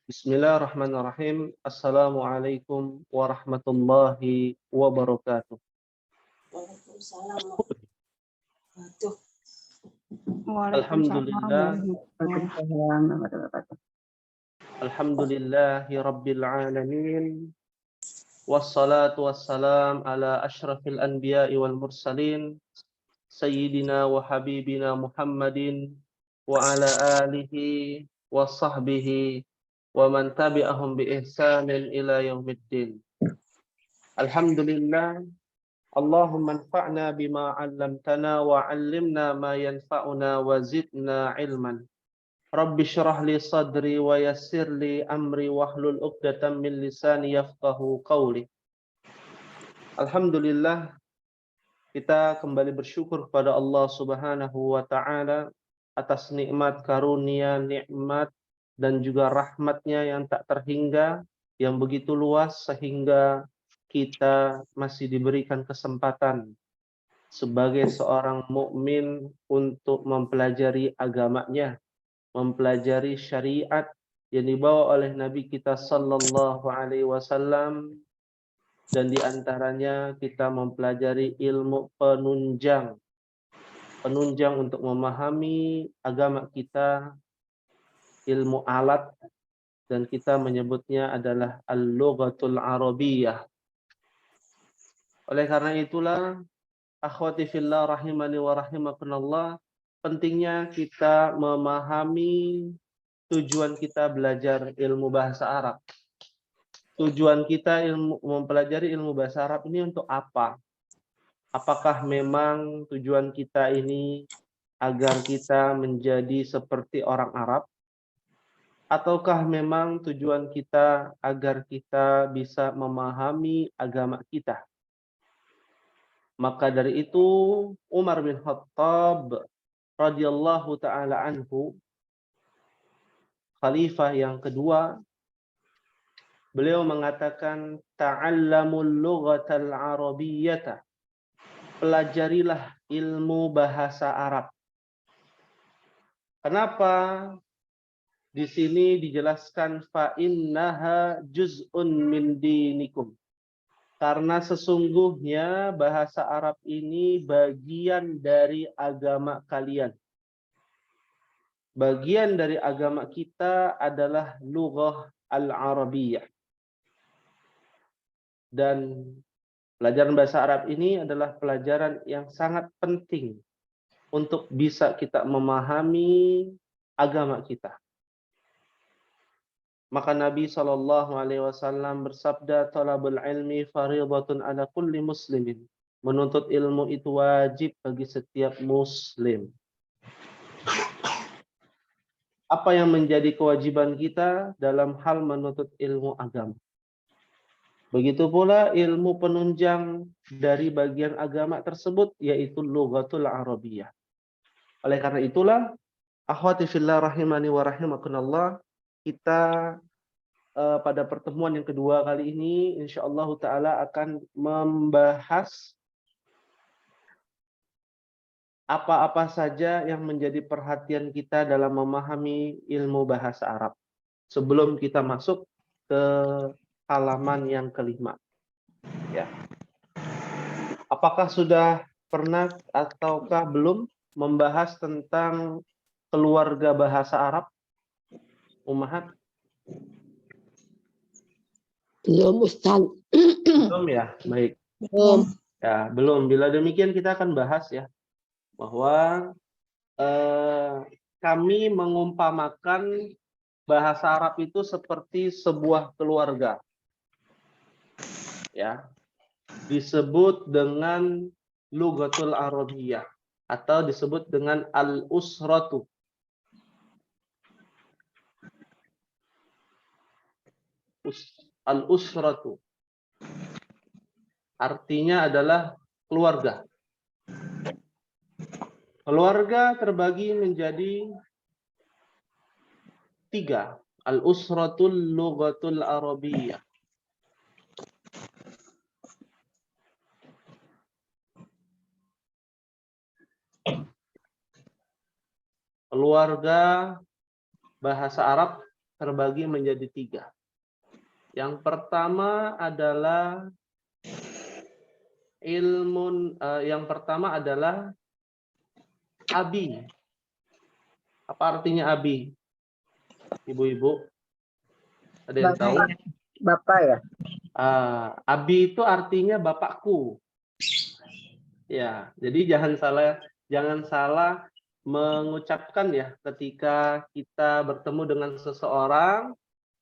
Bismillahirrahmanirrahim. Assalamualaikum warahmatullahi wabarakatuh. Waalaikumsalam warahmatullahi Alhamdulillah, Waalaikumsalam. alhamdulillahi rabbil alamin. Wassalatu wassalam ala asyrafil anbiya'i wal mursalin. Sayyidina wa habibina Muhammadin wa ala alihi wa sahbihi wa man tabi'ahum bi ihsanin ila yaumiddin. Alhamdulillah. Allahumma anfa'na bima 'allamtana wa 'allimna ma yanfa'una wa zidna 'ilman. Rabbi shrah li sadri wa yassir li amri wahlul 'uqdatam min lisani yafqahu qawli. Alhamdulillah, kita kembali bersyukur kepada Allah Subhanahu wa taala atas nikmat karunia, nikmat dan juga rahmatnya yang tak terhingga, yang begitu luas sehingga kita masih diberikan kesempatan sebagai seorang mukmin untuk mempelajari agamanya, mempelajari syariat yang dibawa oleh Nabi kita sallallahu alaihi wasallam, dan diantaranya kita mempelajari ilmu penunjang untuk memahami agama kita, ilmu alat, dan kita menyebutnya adalah al-lughatul arabiyyah. Oleh karena itulah, akhwati fillah rahimani wa rahimakumullah, pentingnya kita memahami tujuan kita belajar ilmu bahasa Arab. Tujuan kita mempelajari ilmu bahasa Arab ini untuk apa? Apakah memang tujuan kita ini agar kita menjadi seperti orang Arab? Ataukah memang tujuan kita agar kita bisa memahami agama kita? Maka dari itu Umar bin Khattab radhiyallahu taala anhu, khalifah yang kedua, beliau mengatakan ta'allamul lughatal arabiyyata, pelajarilah ilmu bahasa Arab. Kenapa di sini dijelaskan fa innaha juz'un min dinikum? Karena sesungguhnya bahasa Arab ini bagian dari agama kalian. Bagian dari agama kita adalah lughah al-arabiyyah. Dan pelajaran bahasa Arab ini adalah pelajaran yang sangat penting untuk bisa kita memahami agama kita. Maka Nabi SAW bersabda, talabul ilmi faridatun ala kulli muslimin. Menuntut ilmu itu wajib bagi setiap muslim. Apa yang menjadi kewajiban kita dalam hal menuntut ilmu agama? Begitu pula ilmu penunjang dari bagian agama tersebut, yaitu lughatul arabiyyah. Oleh karena itulah, akhwati fillah rahimani wa rahimakumullah, kita pada pertemuan yang kedua kali ini insyaallah taala akan membahas apa-apa saja yang menjadi perhatian kita dalam memahami ilmu bahasa Arab. Sebelum kita masuk ke halaman yang kelima. Ya. Apakah sudah pernah ataukah belum membahas tentang keluarga bahasa Arab? Ummahat? Belum, Ustaz. Belum ya? Baik. Belum. Ya, belum. Bila demikian kita akan bahas ya, bahwa kami mengumpamakan bahasa Arab itu seperti sebuah keluarga. Ya. Disebut dengan lughatul arabiyyah atau disebut dengan al-usratu. Al-usratu artinya adalah keluarga. Keluarga terbagi menjadi 3. Al-usratul lughatul arabiyyah. Keluarga bahasa Arab terbagi menjadi 3. Yang pertama adalah abi. Apa artinya abi? Ibu-ibu, ada yang tahu? Bapak ya? Abi itu artinya bapakku. Ya, jadi jangan salah mengucapkan ya ketika kita bertemu dengan seseorang,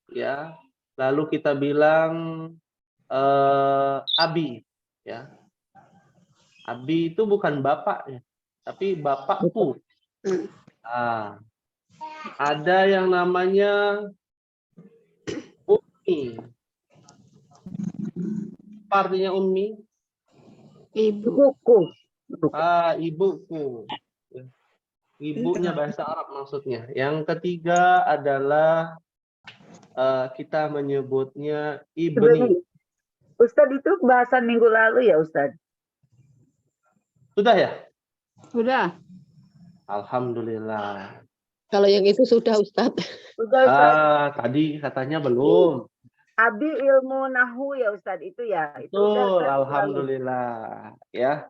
ya, lalu kita bilang abi, ya. Abi itu bukan bapak ya, tapi bapakku. Ada yang namanya ummi. Apa artinya ummi? Ibuku. Ibuku. Ibunya bahasa Arab maksudnya. Yang ketiga adalah kita menyebutnya ibni. Ustadz, itu bahasan minggu lalu ya Ustadz? Sudah ya? Sudah. Alhamdulillah. Kalau yang itu sudah Ustadz. Sudah Ustadz. Tadi katanya belum. Abi ilmu nahu ya Ustadz itu ya. Betul, alhamdulillah. Ya.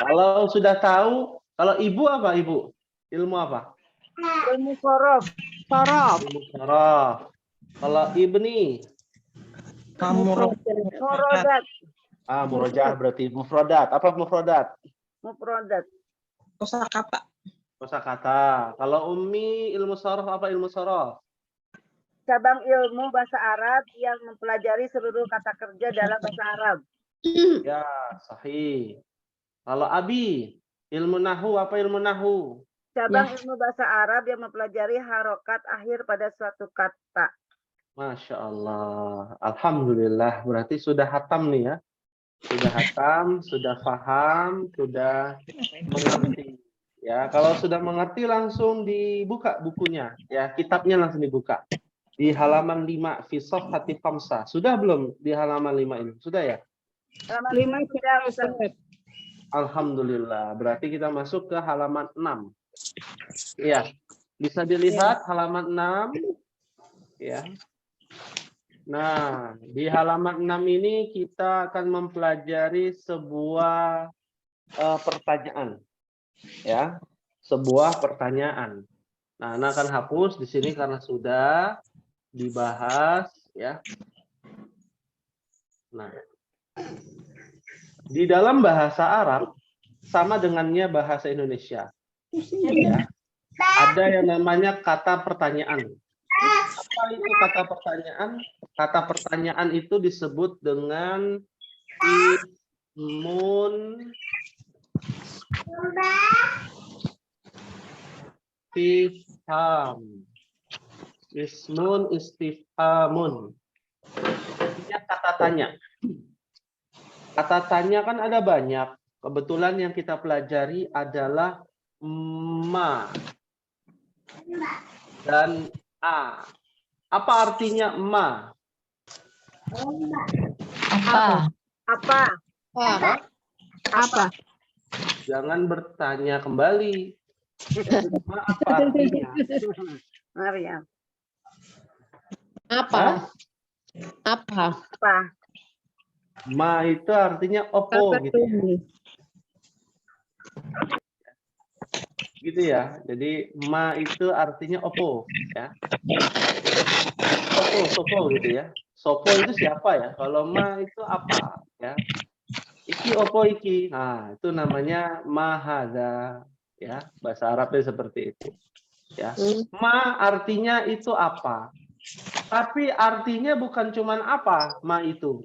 Kalau sudah tahu, kalau ibu apa ibu? Ilmu apa? Ilmu sorof. Ilmu sorof. Kalau ibni? Mufrodat. Murojaah berarti mufrodat. Apa mufrodat? Mufrodat. Kosakata. Kalau ummi ilmu sorof apa ilmu sorof? Cabang ilmu bahasa Arab yang mempelajari seluruh kata kerja dalam bahasa Arab. Ya, sahih. Kalau abi, ilmu nahu apa ilmu nahu? Cabang ilmu bahasa Arab yang mempelajari harokat akhir pada suatu kata. Masya Allah. Alhamdulillah. Berarti sudah hatam nih ya. Sudah hatam, sudah paham, sudah mengerti. Ya, kalau sudah mengerti langsung dibuka bukunya. Ya, kitabnya langsung dibuka. Di halaman 5, fi shafhati khamsah. Sudah belum di halaman 5 ini? Sudah ya? Halaman 5 sudah Ustaz. Alhamdulillah. Berarti kita masuk ke halaman 6. Ya. Bisa dilihat halaman 6. Ya. Nah, di halaman 6 ini kita akan mempelajari sebuah pertanyaan. Ya. Sebuah pertanyaan. Nah, Ana akan hapus di sini karena sudah dibahas ya. Nah, di dalam bahasa Arab sama dengannya bahasa Indonesia. Ya. Ada yang namanya kata pertanyaan. Apa itu kata pertanyaan? Kata pertanyaan itu disebut dengan ismun istifham. Ismun istifhamun. Artinya kata tanya. Kata tanya kan ada banyak. Kebetulan yang kita pelajari adalah ma dan a. Apa artinya ma? Apa? Jangan bertanya kembali. Ma apa artinya? Maryam. Apa? Ma itu artinya opo gitu ya. Gitu ya. Jadi ma itu artinya opo ya. Sopo gitu ya. Sopo itu siapa ya? Kalau ma itu apa ya? Iki opo iki. Nah, itu namanya mahada ya. Bahasa Arabnya seperti itu. Ya. Ma artinya itu apa? Tapi artinya bukan cuman apa ma itu.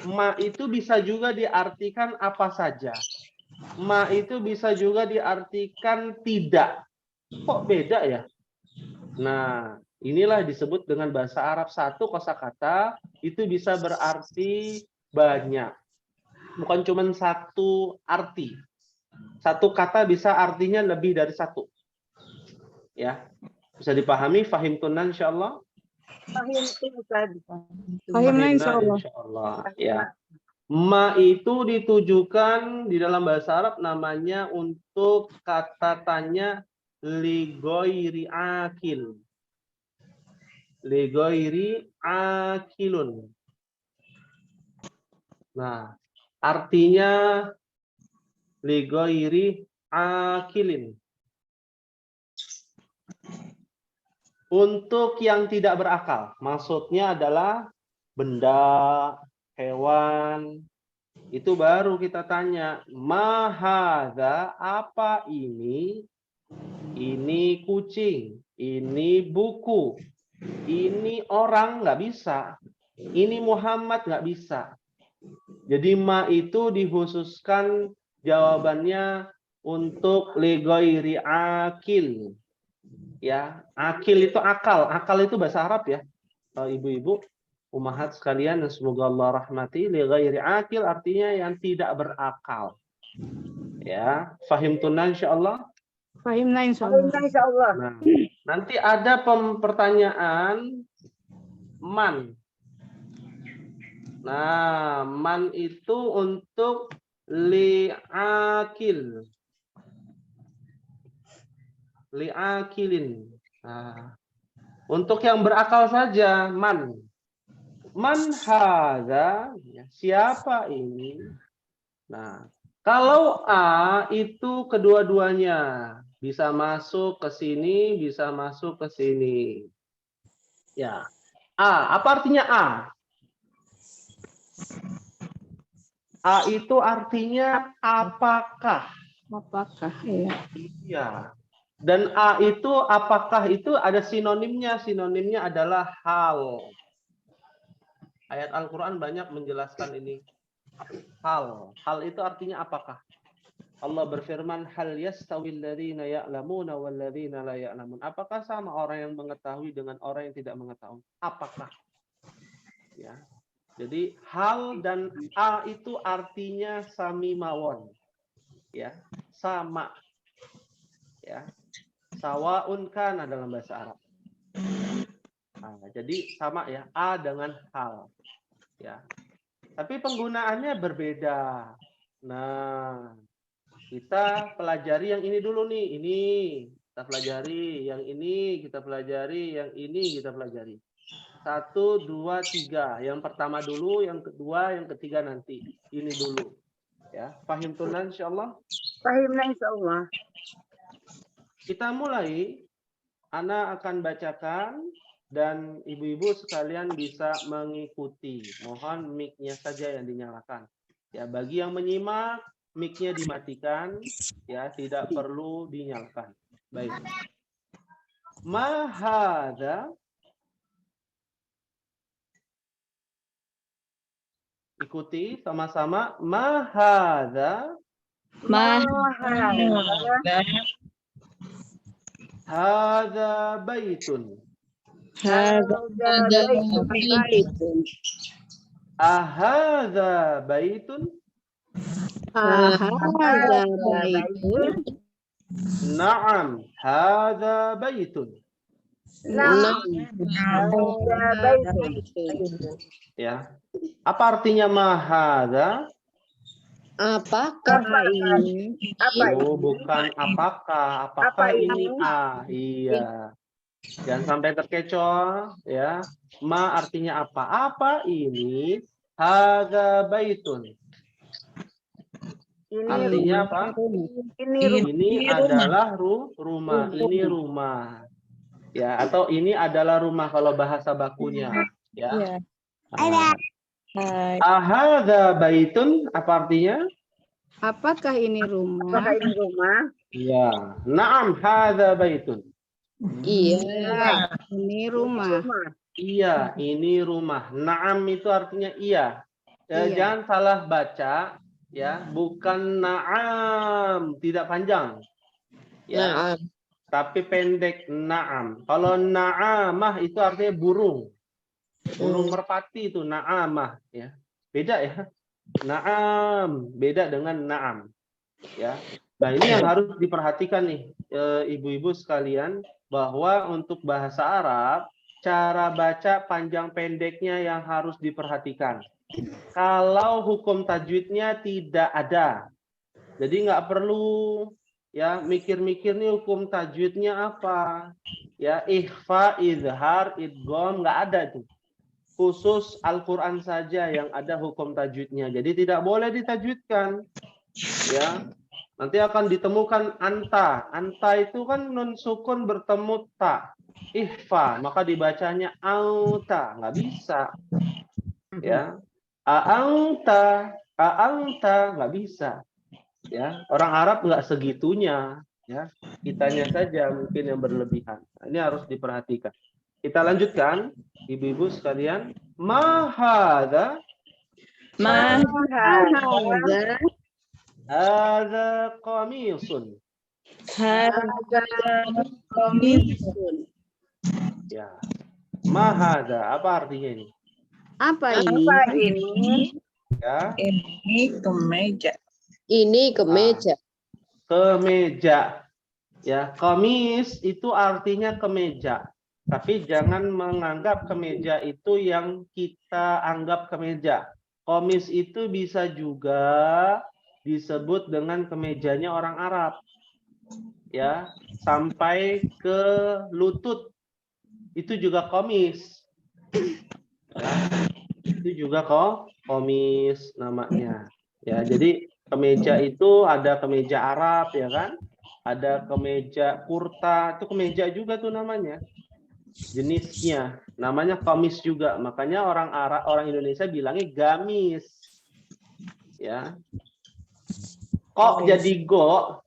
Ma itu bisa juga diartikan apa saja. Ma itu bisa juga diartikan tidak. Kok beda ya? Nah, inilah disebut dengan bahasa Arab satu kosakata itu bisa berarti banyak. Bukan cuma satu arti. Satu kata bisa artinya lebih dari satu. Ya. Bisa dipahami, fahim tunan insyaallah. Fahimna insyaallah. Ya. Ma itu ditujukan di dalam bahasa Arab namanya untuk kata tanya li ghairi akil. li ghairi akilun. Nah, artinya li ghairi akilin. Untuk yang tidak berakal. Maksudnya adalah benda, hewan. Itu baru kita tanya, mahadza, apa ini? Ini kucing, ini buku, ini orang, nggak bisa. Ini Muhammad, nggak bisa. Jadi ma itu dikhususkan jawabannya untuk li ghairi akil. Ya, akil itu akal. Akal itu bahasa Arab ya. Ibu-ibu, ummahat sekalian, semoga Allah rahmati, li ghairi akil artinya yang tidak berakal. Ya, fahim tunan insyaallah. Fahimna insyaallah. Insyaallah. Nah, nanti ada pertanyaan man. Nah, man itu untuk li'akil. Li'akilin. Nah, untuk yang berakal saja, man. Man hadza, siapa ini? Nah, kalau A itu kedua-duanya. Bisa masuk ke sini, bisa masuk ke sini. Ya. A, apa artinya A? A itu artinya apakah. Apakah? Iya. Iya. Dan A itu apakah itu ada sinonimnya. Sinonimnya adalah hal. Ayat Al-Quran banyak menjelaskan ini. Hal. Hal itu artinya apakah. Allah berfirman, hal yastawil ladzina ya'lamuna wal ladzina la ya'lamun. Apakah sama orang yang mengetahui dengan orang yang tidak mengetahui? Apakah? Ya. Jadi hal dan A itu artinya sami mawon. Ya, sama. Ya. Sawaun kana dalam bahasa Arab. Nah, jadi sama ya, A dengan hal. Ya. Tapi penggunaannya berbeda. Nah, kita pelajari yang ini dulu nih. Ini kita pelajari, yang ini kita pelajari, yang ini kita pelajari. 1, 2, 3. Yang pertama dulu, yang kedua, yang ketiga nanti. Ini dulu. Ya, paham tunan insyaallah. Fahimna insyaallah. Kita mulai. Ana akan bacakan dan ibu-ibu sekalian bisa mengikuti. Mohon mic-nya saja yang dinyalakan. Ya, bagi yang menyimak, mic-nya dimatikan, ya, tidak perlu dinyalakan. Baik. Ma hadza, ikuti sama-sama. Ma hadza, hadza baitun. Hadza baitun. Ahadza baitun. Hadza baitun. Na'am, hadza baitun. Nah, baitun. Ya. Apa artinya mahadza? Apakah ini? Apa Oh, ini? bukan apakah. Apa Apakah ini ini? A? Iya. Jangan sampai terkecoh, ya. Ma artinya apa? Apa ini? Hadza baitun. Ini Artinya apa? Ini adalah rumah. Ini rumah. Ya, atau ini adalah rumah kalau bahasa bakunya, ya. Ahadza baitun, apa artinya? Apakah ini rumah? Apakah ini rumah? Iya. Naam, hadza baitun. Iya, ini rumah. Iya, ini rumah. Naam itu artinya iya. Iya. Jangan salah baca, ya. Bukan naam, tidak panjang. Ya. Tapi pendek naam. Kalau naamah itu artinya burung. Burung merpati itu naamah, ya. Beda ya. Naam, beda dengan naam. Ya. Nah, ini yang harus diperhatikan nih, ibu-ibu sekalian, bahwa untuk bahasa Arab, cara baca panjang pendeknya yang harus diperhatikan. Kalau hukum tajwidnya tidak ada. Jadi nggak perlu ya mikir-mikir nih hukum tajwidnya apa. Ya, ikhfa, izhar, idgham nggak ada tuh. Khusus Al-Qur'an saja yang ada hukum tajwidnya. Jadi tidak boleh ditajwidkan. Ya. Nanti akan ditemukan anta. Anta itu kan nun sukun bertemu ta. Ikhfa, maka dibacanya auta, nggak bisa. Ya. A'angta nggak bisa. Ya, orang Arab nggak segitunya. Ya, kitanya saja mungkin yang berlebihan. Nah, ini harus diperhatikan. Kita lanjutkan, ibu-ibu sekalian. Mahada, Hadza ada qamisun. qamisun. Ya, mahada, apa artinya ini? Apa ini? Apa ini? Ya, Ini kemeja. Ini kemeja. kemeja. Ya, qamis itu artinya kemeja. Tapi jangan menganggap kemeja itu yang kita anggap kemeja. Qamis itu bisa juga disebut dengan kemejanya orang Arab. Ya, sampai ke lutut. Itu juga qamis. Ya, itu juga qamis namanya. Ya, jadi kemeja itu ada kemeja Arab ya kan? Ada kemeja kurta, itu kemeja juga tuh namanya. Jenisnya namanya qamis juga. Makanya orang Arab, orang Indonesia bilangnya gamis. Ya. Kok jadi go,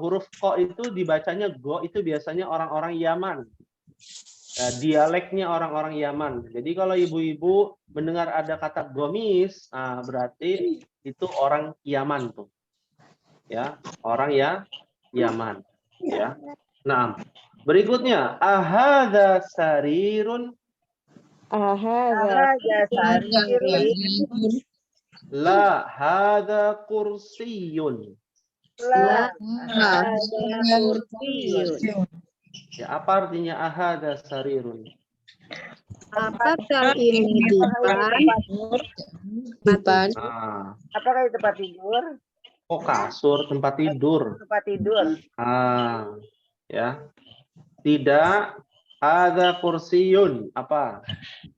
huruf ko itu dibacanya go itu biasanya orang-orang Yaman. Dialeknya orang-orang Yaman. Jadi kalau ibu-ibu mendengar ada kata gomis, berarti itu orang Yaman tuh. Ya, orang ya Yaman. Ya. Nah, berikutnya ahadza sarirun Hadza sarirun. la hadza kursiyun. La hadza kursiyun. Ya, apa artinya ahadza sarirun? Apakah ini dipan? Dipan. Apakah itu tempat tidur? Oh, kasur, tempat tidur. Tempat tidur. Ya. Tidak ada kursiyun. Apa?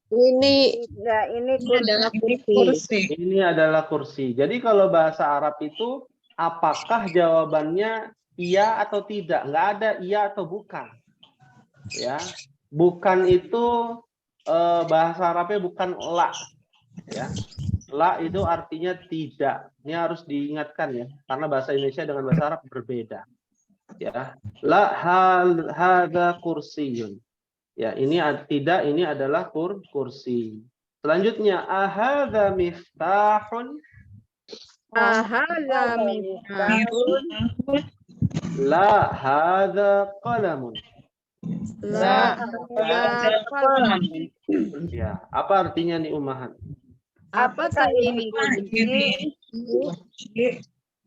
Ini Nah, ini adalah kursi. Kursi. Ini adalah kursi. Jadi kalau bahasa Arab itu apakah jawabannya iya atau tidak? Nggak ada iya atau bukan. Ya. Bukan itu bahasa Arabnya bukan la. Ya. La itu artinya tidak. Ini harus diingatkan ya, karena bahasa Indonesia dengan bahasa Arab berbeda. Ya, la hadza kursiyun. Ya, ini tidak, ini adalah kursi. Selanjutnya ahadza miftahun. Hadza miftahun. La hadza qalamun. La hadza qalamun. Ya, apa artinya nih Ummahat? Apakah ini kunci?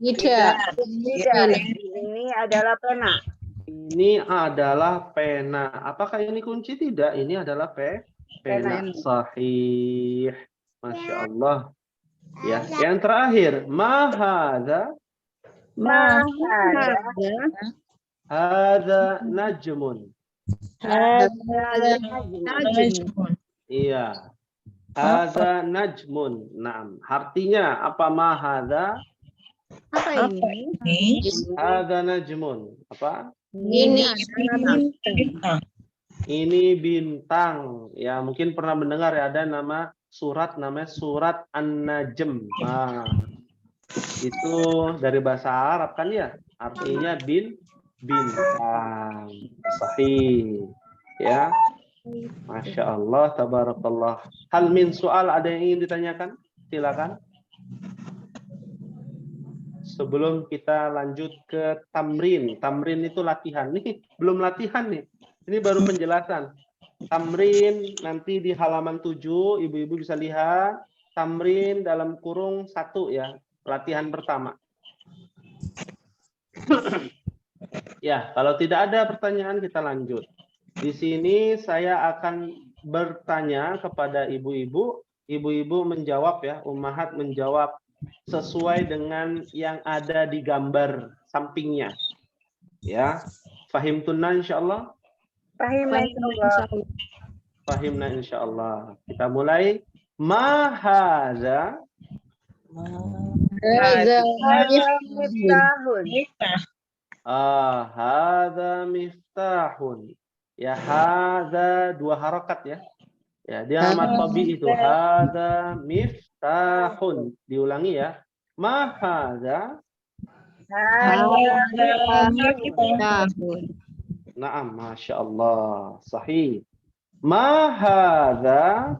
tidak. Tidak. Ini adalah pena. Ini adalah pena. Apakah ini kunci? Tidak. Ini adalah pena. Pena. Sahih. Masya Allah. Ya. Yang terakhir, mahadza. Hadza najmun. Iya. Hadza najmun. Naam. Artinya apa mahadza? Apa ini? Hadza najmun. Apa? Ini Ini bintang. Ya, mungkin pernah mendengar ya, ada nama surat namanya surat An-Najm. Nah, itu dari bahasa Arab kan ya? Artinya bintang. Sahih. Ya. Masya Allah, tabarakallah. Hal min soal, ada yang ingin ditanyakan? Silakan. Sebelum kita lanjut ke tamrin. Tamrin itu latihan. Nih, belum latihan nih. Ini baru penjelasan. Tamrin nanti di halaman 7, ibu-ibu bisa lihat. Tamrin dalam kurung 1 ya. Latihan pertama. Ya, kalau tidak ada pertanyaan kita lanjut. Di sini saya akan bertanya kepada ibu-ibu. Ibu-ibu menjawab ya, Ummahat menjawab sesuai dengan yang ada di gambar sampingnya. Ya, fahimtunna insyaallah. Fahimna insyaallah. Fahimna insyaallah. Kita mulai. Ma hadza Hadza Hadza miftahun. hadza miftahun. Ya, hadza 2 harakat ya. Ya, dia mad tabi itu. Hadza miftahun. Diulangi ya. Ma hadza. Hadza Tahun. Naam, masya Allah. Sahih. Ma hadza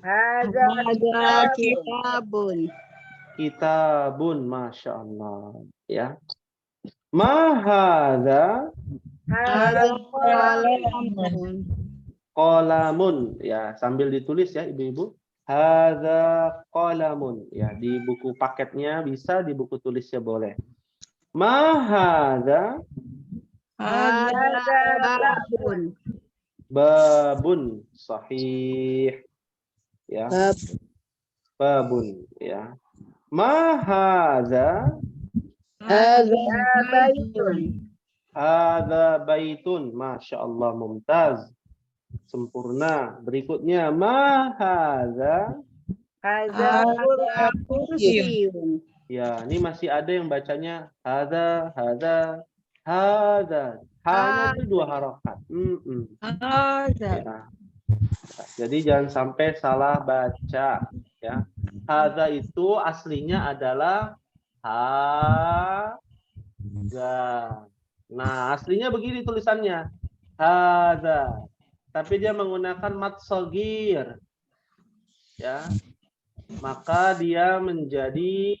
Hadza Ada kitabun. kitabun, masya Allah. Ya. Ma hadza Ada qalamun. kalamun. qalamun. Ya, sambil ditulis ya ibu-ibu. Hadza qalamun. Ya, di buku paketnya bisa, di buku tulisnya boleh. Ma hadza Ada babun. babun. Sahih. Ya, bab babun. Ya. Ma hadza hadza Baitun. hadza baitun. Masya Allah, mumtaz. Sempurna. Berikutnya, ma hadza. Hadza Ada kursiun. Ya, ini masih ada yang bacanya hadza, hadza, hadza. Hanya itu 2 harakat. Ada. Ya. Jadi jangan sampai salah baca. Ya. Hadza itu aslinya adalah hadza. Nah, aslinya begini tulisannya. Hadza. Tapi dia menggunakan mad shagir. Ya. Maka dia menjadi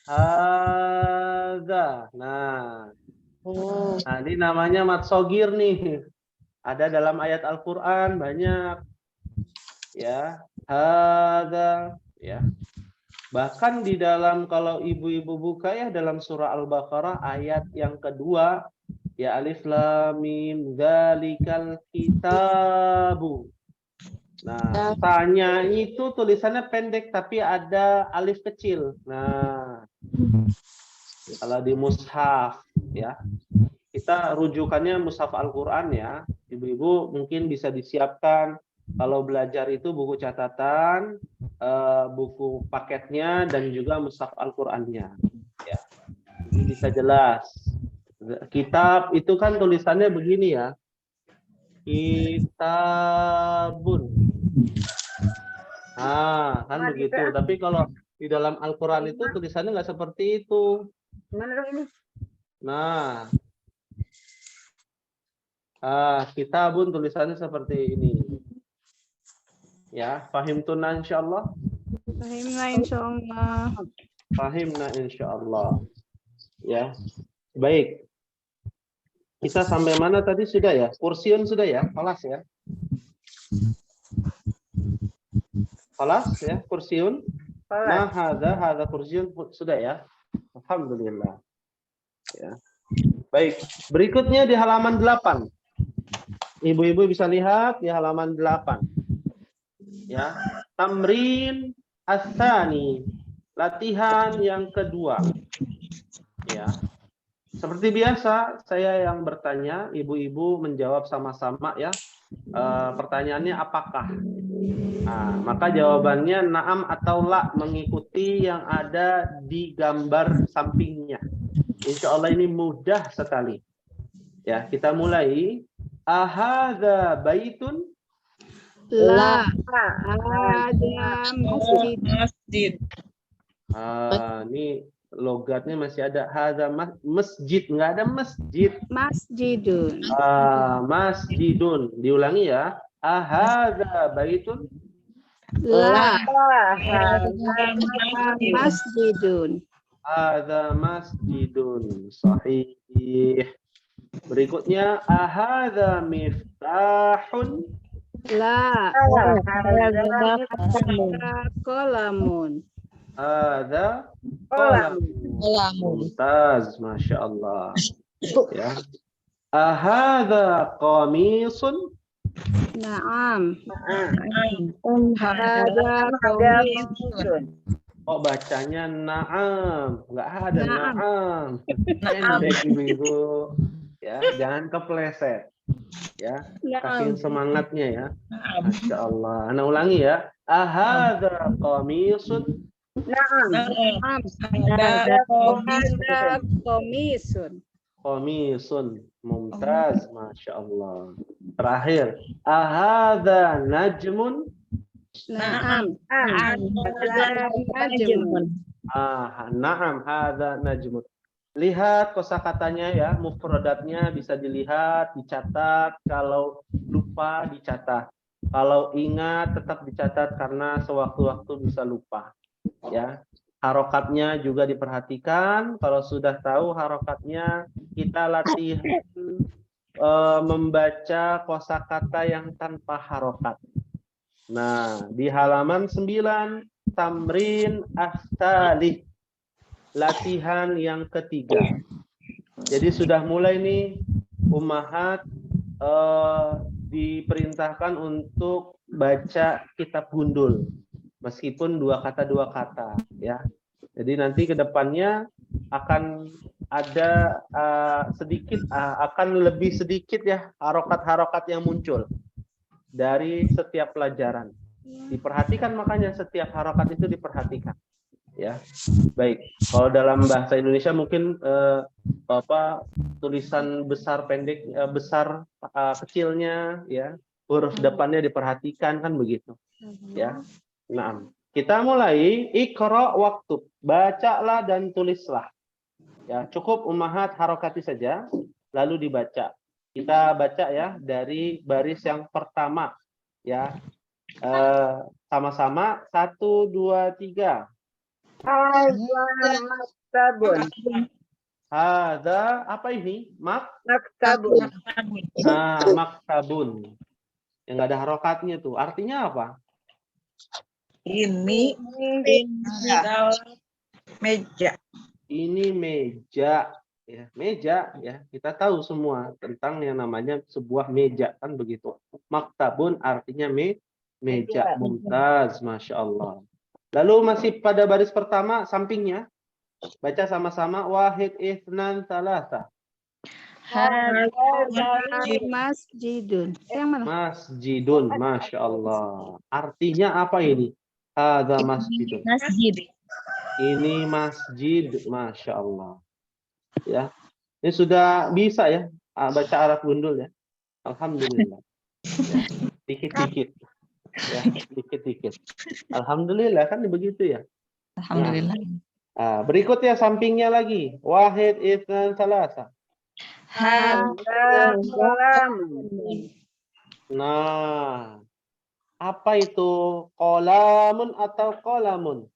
hadza. Nah, ini namanya mad shagir nih. Ada dalam ayat Al-Qur'an banyak. Ya, hadza, ya. Bahkan di dalam, kalau ibu-ibu buka ya, dalam surah Al-Baqarah ayat yang kedua, ya, alif lam mim dzalikal kitabu. Nah, tanya itu tulisannya pendek tapi ada alif kecil. Nah, kalau di mushaf ya, kita rujukannya mushaf Al-Qur'an ya. Ibu-ibu mungkin bisa disiapkan kalau belajar itu buku catatan, buku paketnya, dan juga mushaf Al-Qur'annya. Ya. Ini bisa jelas. Kitab itu kan tulisannya begini ya. Kitabun. Nah, kan begitu. Tapi kalau di dalam Al-Qur'an itu tulisannya nggak seperti itu. Gimana dong ini? Nah, kitabun tulisannya seperti ini. Ya, fahimtuna insyaallah. Fahimna insyaallah. Fahimna insyaallah. Ya. Baik. Kita sampai mana tadi sudah ya? Kursiun sudah ya? Kelas ya? Kelas ya? Kursiun? Ma hadza kursiun sudah ya? Alhamdulillah. Ya. Baik. Berikutnya di halaman 8. Ibu-ibu bisa lihat di halaman 8. Ya. Tamrin as-tsani. Latihan yang kedua. Ya. Seperti biasa, saya yang bertanya, ibu-ibu menjawab sama-sama ya. Pertanyaannya apakah? Nah, maka jawabannya na'am atau la, mengikuti yang ada di gambar sampingnya. Insya Allah ini mudah sekali. Ya, kita mulai. Ahadza baitun? La. Ada masjid. Ini logatnya masih ada. Hadza masjid, nggak ada masjid. Masjidun. Masjidun. Diulangi ya. Ahadza baitun? La. Masjidun. Hadza masjidun. Sahih. Berikutnya, ahadza miftahun? La. Kolamun. Hadza Qalamun. mumtaz, masya Allah. Ya. Ahadza qamisun? Naam. Nah, Ada ada kaum baitun. Kok bacanya na'am? Nggak ada Na'am. na'am. Pendek ibu-ibu. Ya, jangan kepleset. Ya, saking Na'am. semangatnya ya. Masya Allah. Ana ulangi ya. Ahadza qamisun. Na'am. Na'am. Ada Ada komisun. Qamisun. Mumtaz. Masya Allah. Terakhir. Ahadza najmun. Na'am. Ada Najmun. Na'am. Hadza najmun. Lihat kosakatanya ya, mufradatnya bisa dilihat, dicatat. Kalau lupa dicatat. Kalau ingat tetap dicatat karena sewaktu-waktu bisa lupa. Ya, harokatnya juga diperhatikan. Kalau sudah tahu harokatnya, kita latihan membaca kosakata yang tanpa harokat. Nah, di halaman 9, tamrin as-salih. Latihan yang ketiga. Jadi sudah mulai nih ummahat diperintahkan untuk baca kitab gundul meskipun dua kata ya. Jadi nanti ke depannya akan ada akan lebih sedikit ya harokat-harokat yang muncul dari setiap pelajaran. Diperhatikan makanya setiap harokat itu diperhatikan. Ya, baik. Kalau dalam bahasa Indonesia mungkin tulisan besar pendek besar kecilnya ya, huruf depannya diperhatikan kan begitu ya. Nah, kita mulai iqra waktu, bacalah dan tulislah ya, cukup ummahat harokati saja lalu dibaca. Kita baca ya dari baris yang pertama ya, sama-sama 1, 2, 3. maktabun. Ada apa ini? Maktabun. Maktabun. Yang nggak ada harokatnya tuh. Artinya apa? Ini meja. Ini meja. Ya, meja ya. Kita tahu semua tentang yang namanya sebuah meja kan begitu. Maktabun artinya meja. Mumtaz, masya Allah. Lalu masih pada baris pertama sampingnya. Baca sama-sama. Wahid, itsnan, tsalatsa. Masjidun. Yang mana? Masjidun, masya Allah. Artinya apa ini? Ada masjidun. Masjid. Ini masjid, masya Allah. Ya, ini sudah bisa ya baca Arab gundul ya. Alhamdulillah. Ya, dikit-dikit. Ya, dikit-dikit. Alhamdulillah kan begitu ya. Alhamdulillah. Berikutnya sampingnya lagi. Wahid, itsnan, tsalatsa. Nah, apa itu qolamun atau qolamun?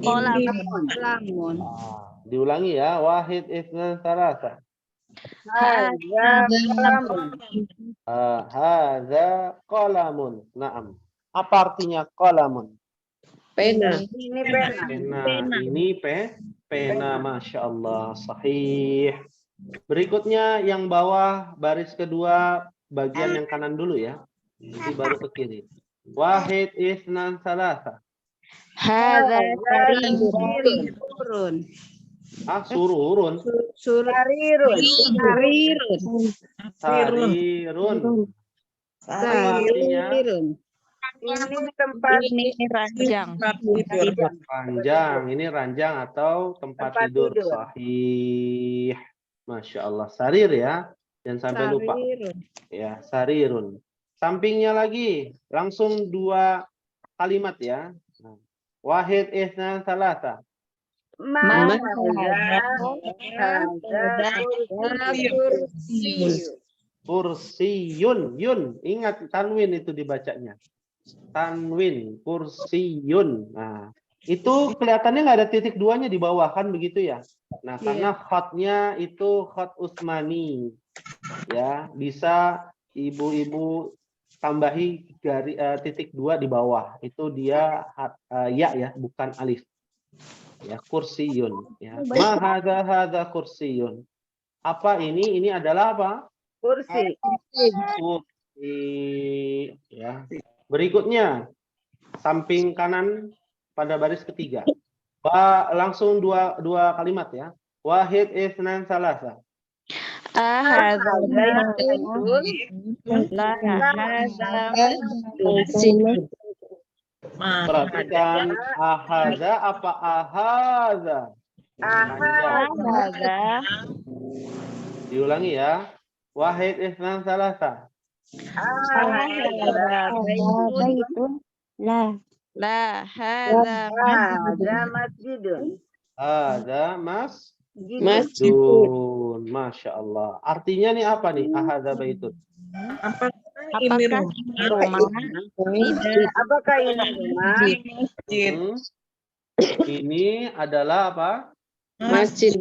Lamun. Diulangi ya. Wahid, itsnan, tsalatsa. Hadza qolamun. Naam. Apa artinya qolamun? Pena. Ini pena. Pena. Ini pena. Masya Allah. Sahih. Berikutnya yang bawah baris kedua bagian yang kanan dulu ya. Nanti baru ke kiri. Wahid, itsnan, tsalatsa. Hadza Surun. Sururun. Sarirun. Sarirun. Artinya Sarirun. Ini tempat ranjang. ranjang. Ini ranjang atau tempat tidur. Sahih. Masya Allah. Sarir ya. Jangan sampai lupa. Sarirun. Ya, sarirun. Sampingnya lagi. Langsung dua kalimat ya. Wahid, itsnan, tsalatsa. Kursiyun. Yun. Ingat tanwin itu dibacanya. Tanwin. Kursiyun. Nah, itu kelihatannya nggak ada titik duanya di bawah kan begitu ya. Nah, karena khatnya itu khat Utsmani. Ya, bisa ibu-ibu tambahi titik dua di bawah. Itu dia ya, bukan alif. Ya, kursiyun. Ya. Ma hadza kursiyun. Apa ini? Ini adalah apa? kursi. Kursi. Ya. Berikutnya, samping kanan pada baris ketiga. Langsung dua kalimat ya. Wahid, itsnan, salasa. Ahadza Zaitun. la hadza Perhatikan ahadza apa ahadza? ahadza Diulangi ya. Wahid, itsnan, salasa. ahadza Zaitun. La. la hadza Hadza masjidun. Hadza Masjidun. Masya Allah. Artinya nih apa nih? Ahadza baitun. Apakah apakah ini rumah tidak Apakah ini rumah? masjid? Ini adalah apa? Masjid.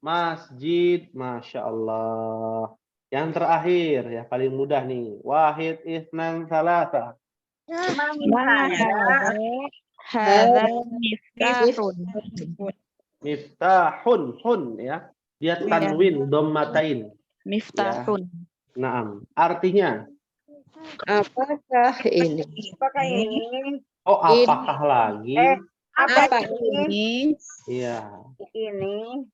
Masjid. Masya Allah. Yang terakhir ya paling mudah nih. Wahid, itsnan, salasa. hadza miftahun Miftahun, hun ya. Dia tanwin dhammatain. miftahun Naam. Artinya, Apakah ini? oh apakah lagi? Apa ini? Iya, Ini.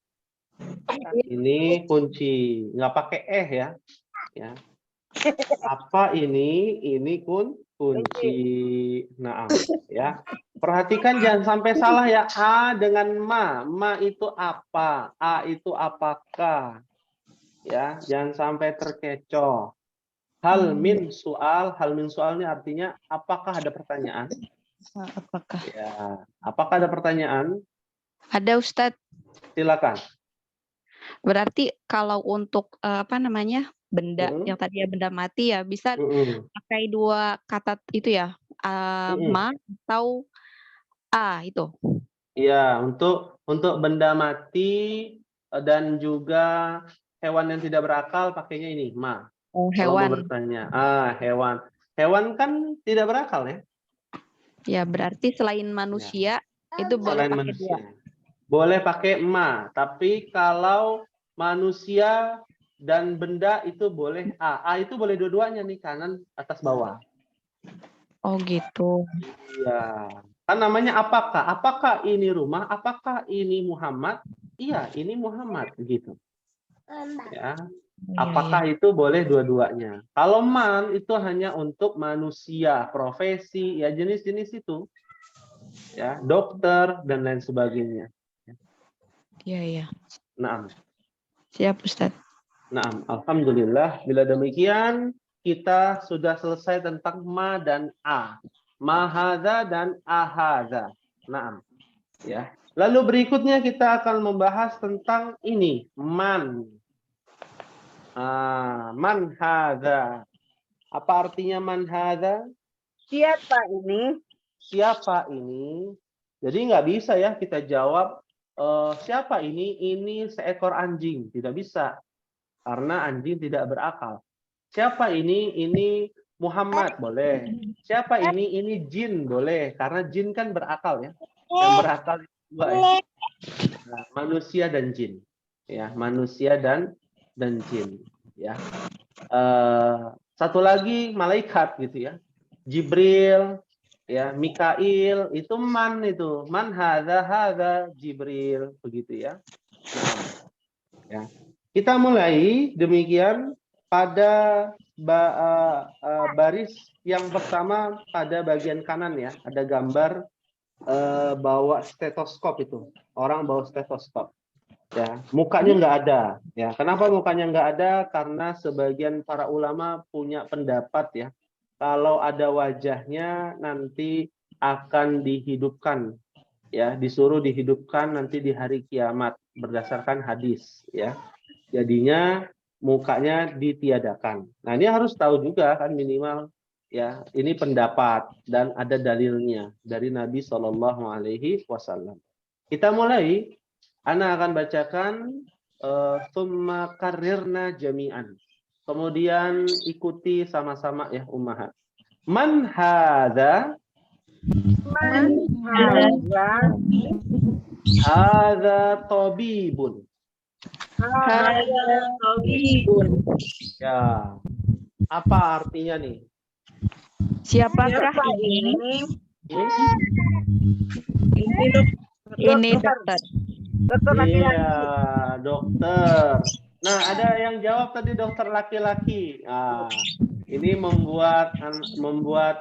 ini kunci. Nggak pakai ya. Ya. Apa ini? Ini kunci. Naam, ya. Perhatikan jangan sampai salah ya. A dengan ma. Ma itu apa? A itu apakah? Ya, jangan sampai terkecoh. Hal min soal ini artinya apakah ada pertanyaan? apakah Ya, apakah ada pertanyaan? ada Ustadz? Silakan. Berarti kalau untuk apa namanya benda yang tadi ya benda mati ya bisa pakai dua kata itu ya ma atau a itu. Iya, untuk benda mati dan juga hewan yang tidak berakal pakainya ini ma. Oh, Kalau mau hewan. bertanya, hewan. Hewan kan tidak berakal ya? Ya berarti selain manusia itu boleh Selain pakai dua. manusia. Boleh pakai ma, tapi kalau manusia dan benda itu boleh a. A itu boleh dua-duanya nih, kanan atas bawah. Oh gitu. Iya. Kan namanya apakah? Apakah ini rumah? Apakah ini Muhammad? Iya, ini Muhammad gitu. Ya. Apakah itu boleh dua-duanya? Kalau man itu hanya untuk manusia, profesi, ya jenis-jenis itu. Ya, dokter dan lain sebagainya. Iya, iya. Naam. Siap Ustadz. Naam. Alhamdulillah. Bila demikian, kita sudah selesai tentang ma dan a. Mahadza dan ahadza. Naam. Ya. Lalu berikutnya kita akan membahas tentang ini, man. Man hadza. Apa artinya man hadza? Siapa ini? Siapa ini? Jadi nggak bisa ya kita jawab siapa ini? Ini seekor anjing. Tidak bisa. Karena anjing tidak berakal. Siapa ini? Ini Muhammad. Boleh. Siapa ini? Ini jin. Boleh. Karena jin kan berakal ya. Yang berakal itu dua ya. Nah, manusia dan jin. Ya, manusia dan jin. Ya. Satu lagi malaikat gitu ya. Jibril, ya, Mikail, itu man itu. Man hadza Jibril begitu ya. Nah, ya. Kita mulai demikian pada baris yang pertama pada bagian kanan ya. Ada gambar bawa stetoskop itu. Orang bawa stetoskop. Ya, mukanya nggak ada. Ya, kenapa mukanya nggak ada? Karena sebagian para ulama punya pendapat ya. Kalau ada wajahnya nanti akan dihidupkan. Ya, disuruh dihidupkan nanti di hari kiamat berdasarkan hadis. Ya, jadinya mukanya ditiadakan. Nah, ini harus tahu juga kan minimal. Ya, ini pendapat dan ada dalilnya dari Nabi Shallallahu Alaihi Wasallam. Kita mulai. Ana akan bacakan summa karirna jami'an. Kemudian ikuti sama-sama ya ummahat. Man hadza? Man hadza? Hadza tabibun. Hadza tabibun. Ya. Apa artinya nih? Siapakah Siapa ini? ini? Ini Ini Dokter. dokter. Dokter laki-laki. Iya, dokter. Nah, ada yang jawab tadi dokter laki-laki. Nah, ini membuat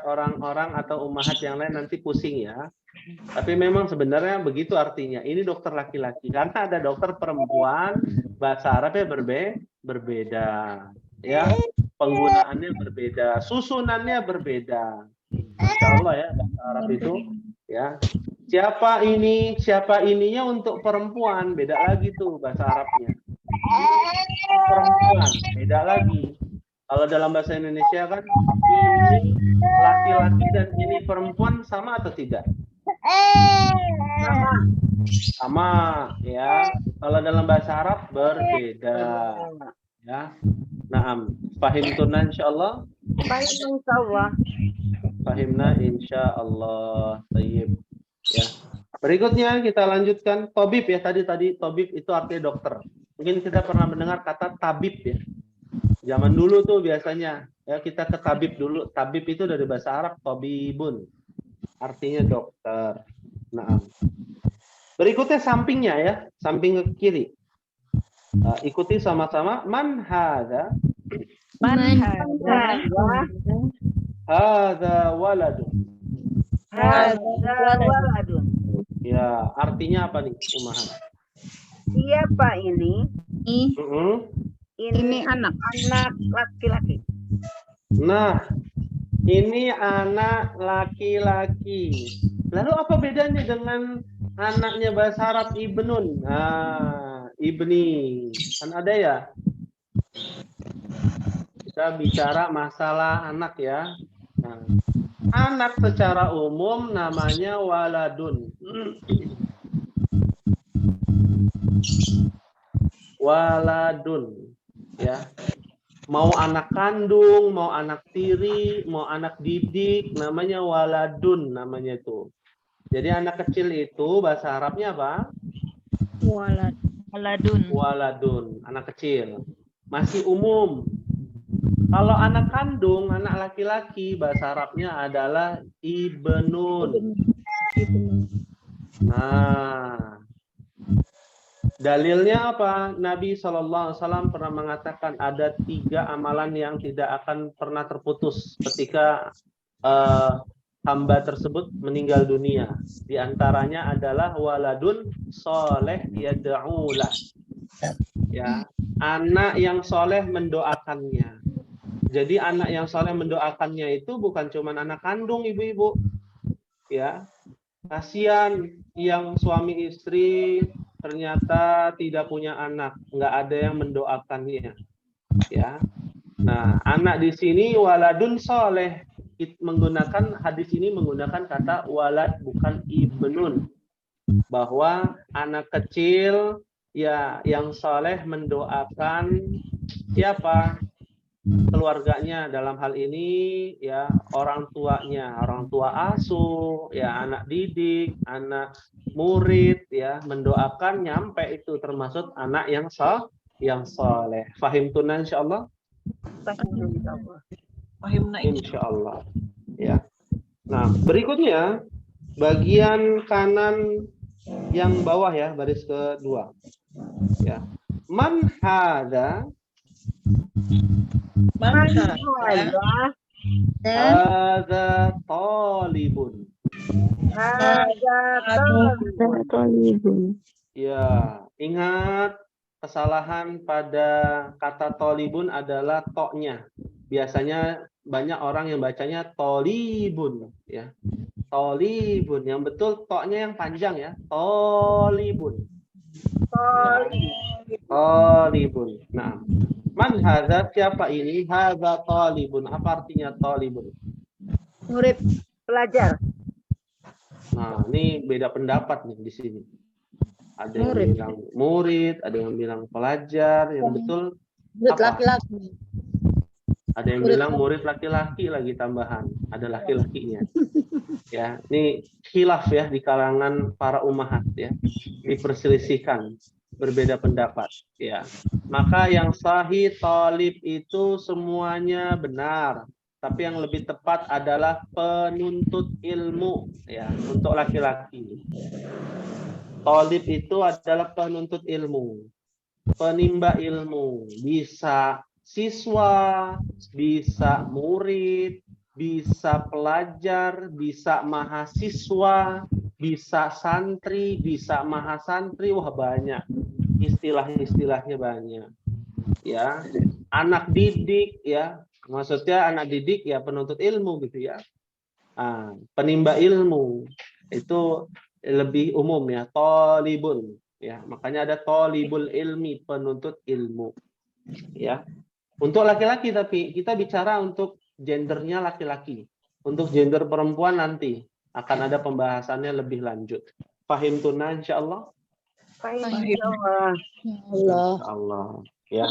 orang-orang atau ummahat yang lain nanti pusing ya. Tapi memang sebenarnya begitu artinya. Ini dokter laki-laki. Karena ada dokter perempuan, bahasa Arabnya berbeda. Ya, penggunaannya berbeda, susunannya berbeda. Masya Allah ya, bahasa Arab itu. Ya, siapa ininya untuk perempuan, beda lagi tuh bahasa Arabnya. Ini perempuan, beda lagi. Kalau dalam bahasa Indonesia kan ini laki-laki dan ini perempuan sama atau tidak? Sama ya. Kalau dalam bahasa Arab berbeda ya. Naam, fahimtuna insyaallah. Baik, insyaallah. Fahimna insyaallah. Tayyib. Ya. Berikutnya kita lanjutkan tabib ya, tadi tabib itu artinya dokter. Mungkin kita pernah mendengar kata tabib ya. Zaman dulu tuh biasanya ya kita ke tabib dulu. Tabib itu dari bahasa Arab tabibun. Artinya dokter. Nah. Berikutnya sampingnya ya, samping ke kiri. Ikuti sama-sama. Man hadza? Man Hadza waladun. Hadza waladun. Ya, artinya apa nih, Umahan? Siapa ini? Ini anak. Anak laki-laki. Nah, ini anak laki-laki. Lalu apa bedanya dengan anaknya bahasa Arab ibnun? Nah, ibni. Kan ada ya? Kita bicara masalah anak ya. Nah, anak secara umum namanya waladun. Waladun. Ya. Mau anak kandung, mau anak tiri, mau anak didik, namanya waladun namanya itu. Jadi anak kecil itu bahasa Arabnya apa? Waladun. Waladun, anak kecil. Masih umum. Kalau anak kandung, anak laki-laki, bahasa Arabnya adalah ibnun. Nah, dalilnya apa? Nabi SAW pernah mengatakan ada 3 amalan yang tidak akan pernah terputus ketika hamba tersebut meninggal dunia. Di antaranya adalah waladun soleh yad'ulah. Ya, anak yang soleh mendoakannya. Jadi anak yang soleh mendoakannya itu bukan cuma anak kandung ibu-ibu. Ya, kasihan yang suami istri ternyata tidak punya anak, nggak ada yang mendoakannya. Ya, nah anak di sini waladun soleh. Menggunakan hadis ini menggunakan kata walad bukan ibnun, bahwa anak kecil ya yang soleh mendoakan siapa? Keluarganya, dalam hal ini ya orang tuanya, orang tua asuh, ya anak didik, anak murid ya mendoakan nyampe itu termasuk anak yang soleh. Fahim tuna insyaallah. Insyaallah. Ya. Nah, berikutnya bagian kanan yang bawah ya, baris kedua. Ya. Man hadza? Hadza talibun. Ya, ingat kesalahan pada kata tolibun adalah toknya. Biasanya banyak orang yang bacanya tolibun, ya. Tolibun, yang betul toknya yang panjang ya. Tolibun. Tolibun. Nah, man hadza, siapa ini? Hadza talibun. Apa artinya talibun? Murid, pelajar. Nah, ini beda pendapat nih di sini. Ada yang bilang murid, ada yang bilang pelajar, yang betul Murid apa? laki-laki. Ada yang bilang murid laki-laki lagi tambahan, ada laki-lakinya. Ya, ini khilaf ya di kalangan para ummahat ya. Diperselisihkan, berbeda pendapat ya. Maka yang sahih talib itu semuanya benar. Tapi yang lebih tepat adalah penuntut ilmu ya untuk laki-laki. Thalib itu adalah penuntut ilmu, penimba ilmu, bisa siswa, bisa murid, bisa pelajar, bisa mahasiswa, bisa santri, bisa mahasantri, wah banyak. Istilah-istilahnya banyak. Ya, anak didik ya, maksudnya anak didik ya penuntut ilmu gitu ya. Penimba ilmu itu lebih umum ya, thalibun ya. Makanya ada thalibul ilmi, penuntut ilmu. Ya. Untuk laki-laki tapi kita bicara untuk gendernya laki-laki. Untuk gender perempuan nanti akan ada pembahasannya lebih lanjut. Fahim tunna insyaallah. Allah. Allah. Ya.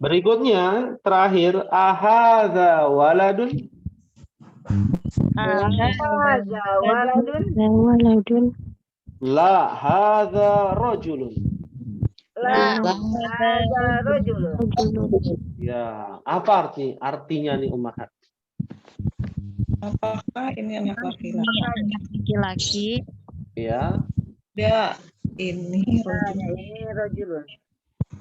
Berikutnya terakhir ahadza waladun. Hadza waladun. Waladun. La hadza rajulun. La hadza rajulun. Ya, apa artinya nih Ummahat? Apakah ini anak laki-laki? Anak laki-laki. Ya. Dia ini Ini rajulun.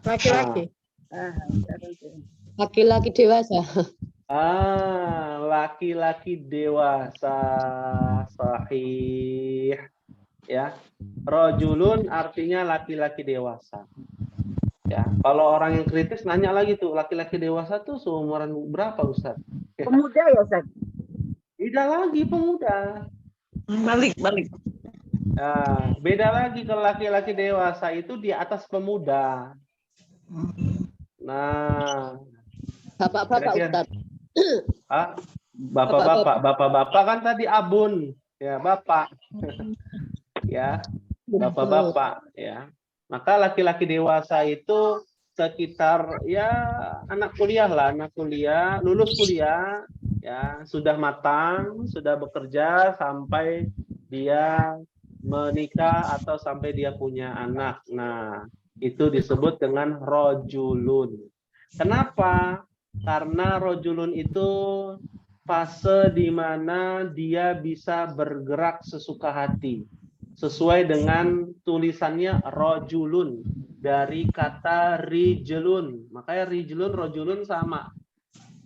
Laki-laki. Rajulun. Laki-laki dewasa. Laki-laki dewasa. Sahih. Ya. Rajulun artinya laki-laki dewasa. Ya, kalau orang yang kritis nanya lagi tuh, laki-laki dewasa tuh seumuran berapa, Ustaz? Pemuda ya, Ustaz? Tidak lagi pemuda. balik. Beda lagi kalau laki-laki dewasa itu di atas pemuda. Nah, Bapak-bapak kira-kira- Ustaz. Bapak-bapak kan tadi abun, ya bapak, ya bapak-bapak, ya. Maka laki-laki dewasa itu sekitar ya anak kuliah lah, lulus kuliah, ya sudah matang, sudah bekerja sampai dia menikah atau sampai dia punya anak. Nah, itu disebut dengan rojulun. Kenapa? Karena rojulun itu fase di mana dia bisa bergerak sesuka hati. Sesuai dengan tulisannya rojulun dari kata rijlun. Makanya rijlun, rojulun sama.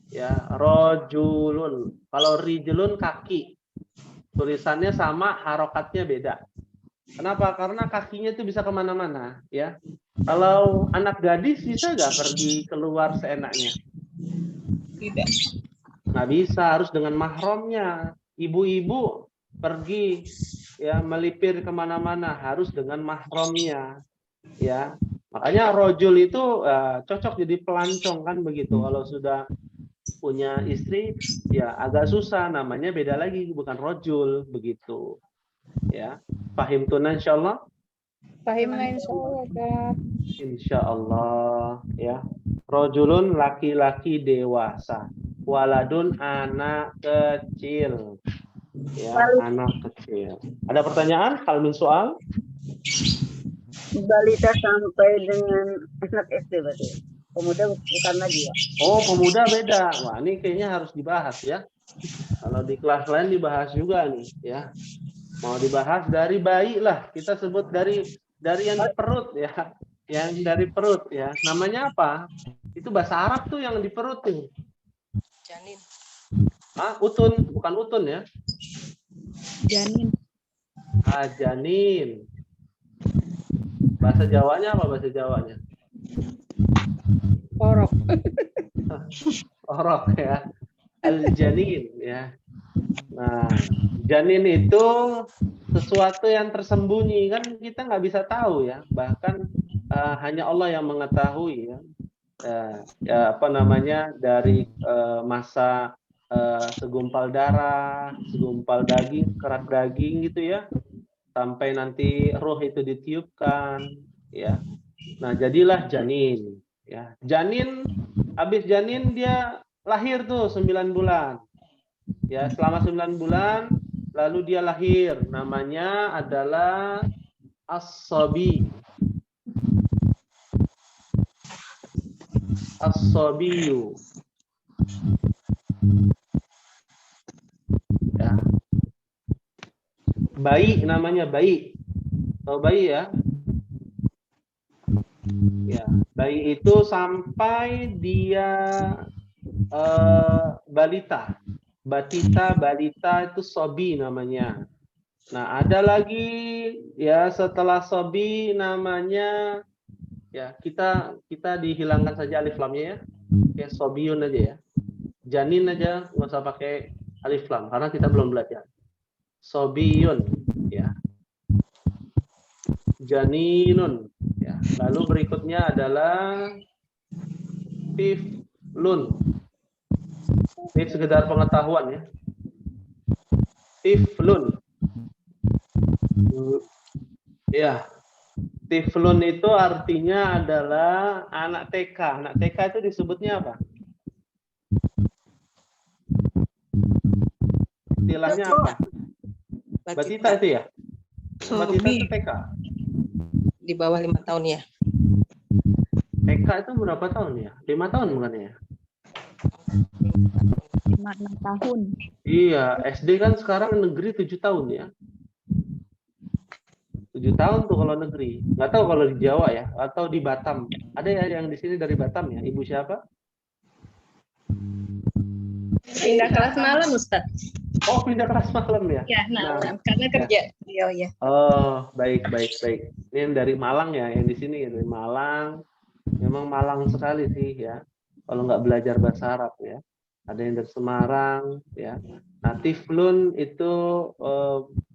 Ya, rojulun. Kalau rijlun kaki. Tulisannya sama, harokatnya beda. Kenapa? Karena kakinya itu bisa kemana-mana. Ya. Kalau anak gadis bisa nggak pergi keluar seenaknya? Tidak. Nggak bisa, harus dengan mahramnya. Ibu-ibu pergi ya melipir kemana-mana harus dengan mahramnya. Ya, makanya rojul itu cocok jadi pelancong kan begitu. Kalau sudah punya istri ya agak susah, namanya beda lagi, bukan rojul begitu. Ya, pahim tunan insyaallah. Fahimna insyaallah. Insyaallah ya. Rojulun laki-laki dewasa, waladun anak kecil. Ya, anak kecil. Ada pertanyaan? Hal min soal? Balita sampai dengan anak SD berarti. Pemuda bukan lagi ya. Oh, pemuda beda. Wah, ini kayaknya harus dibahas ya. Kalau di kelas lain dibahas juga nih ya. Mau dibahas dari bayi lah. Kita sebut dari yang di perut ya. Yang dari perut ya. Namanya apa? Itu bahasa Arab tuh yang di perut tuh. Janin. Utun, bukan utun ya. Janin. Janin. Bahasa Jawanya apa bahasa Jawanya? Orok. Orok ya. Al-janin ya. Nah, janin itu sesuatu yang tersembunyi, kan kita nggak bisa tahu ya. Bahkan hanya Allah yang mengetahui ya. Apa namanya, dari masa segumpal darah, segumpal daging, kerat daging gitu ya, sampai nanti roh itu ditiupkan ya. Nah, jadilah janin ya. Janin, habis janin dia lahir tuh 9 bulan ya. Selama 9 bulan lalu dia lahir, namanya adalah as-sabi. As-sabiyu ya. Bayi namanya, bayi. Tahu bayi ya? Ya, bayi itu sampai dia balita. Batita, balita itu sobi namanya. Nah, ada lagi ya setelah sobi namanya ya kita dihilangkan saja alif lamnya ya. Ya sobiun aja ya. Janin aja nggak usah pakai alif lam karena kita belum belajar. Sobiyun ya. Janinun ya. Lalu berikutnya adalah tiflun. Ini sekedar pengetahuan ya. Tiflun. Ya. Tiflun itu artinya adalah anak TK. Anak TK itu disebutnya apa? Istilahnya apa? Batita itu ya? Batita itu TK. Di bawah 5 tahun ya. TK itu berapa tahun ya? 5 tahun bukan ya? 5-6 tahun. Iya, SD kan sekarang negeri 7 tahun ya. 7 tahun tuh kalau negeri. Nggak tahu kalau di Jawa ya, atau di Batam. Ada ya yang di sini dari Batam ya? Ibu siapa? Pindah kelas malam, Ustadz. Oh, pindah kelas malam ya? Ya, nah, karena kerja. Iya, iya. Oh, baik. Ini yang dari Malang ya, yang di sini ya, dari Malang. Memang Malang sekali sih ya. Kalau nggak belajar bahasa Arab ya. Ada yang dari Semarang ya. Nah, tiflun itu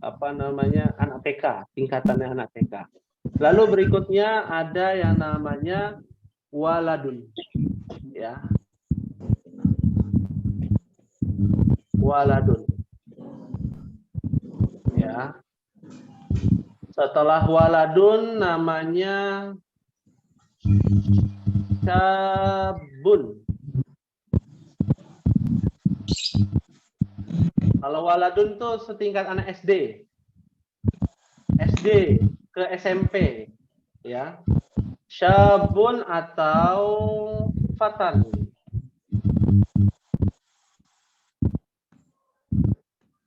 apa namanya anak TK, tingkatannya anak TK. Lalu berikutnya ada yang namanya waladun ya. Waladun. Ya. Setelah waladun namanya syabun. Kalau waladun tuh setingkat anak SD. SD ke SMP ya. Syabun atau fatan.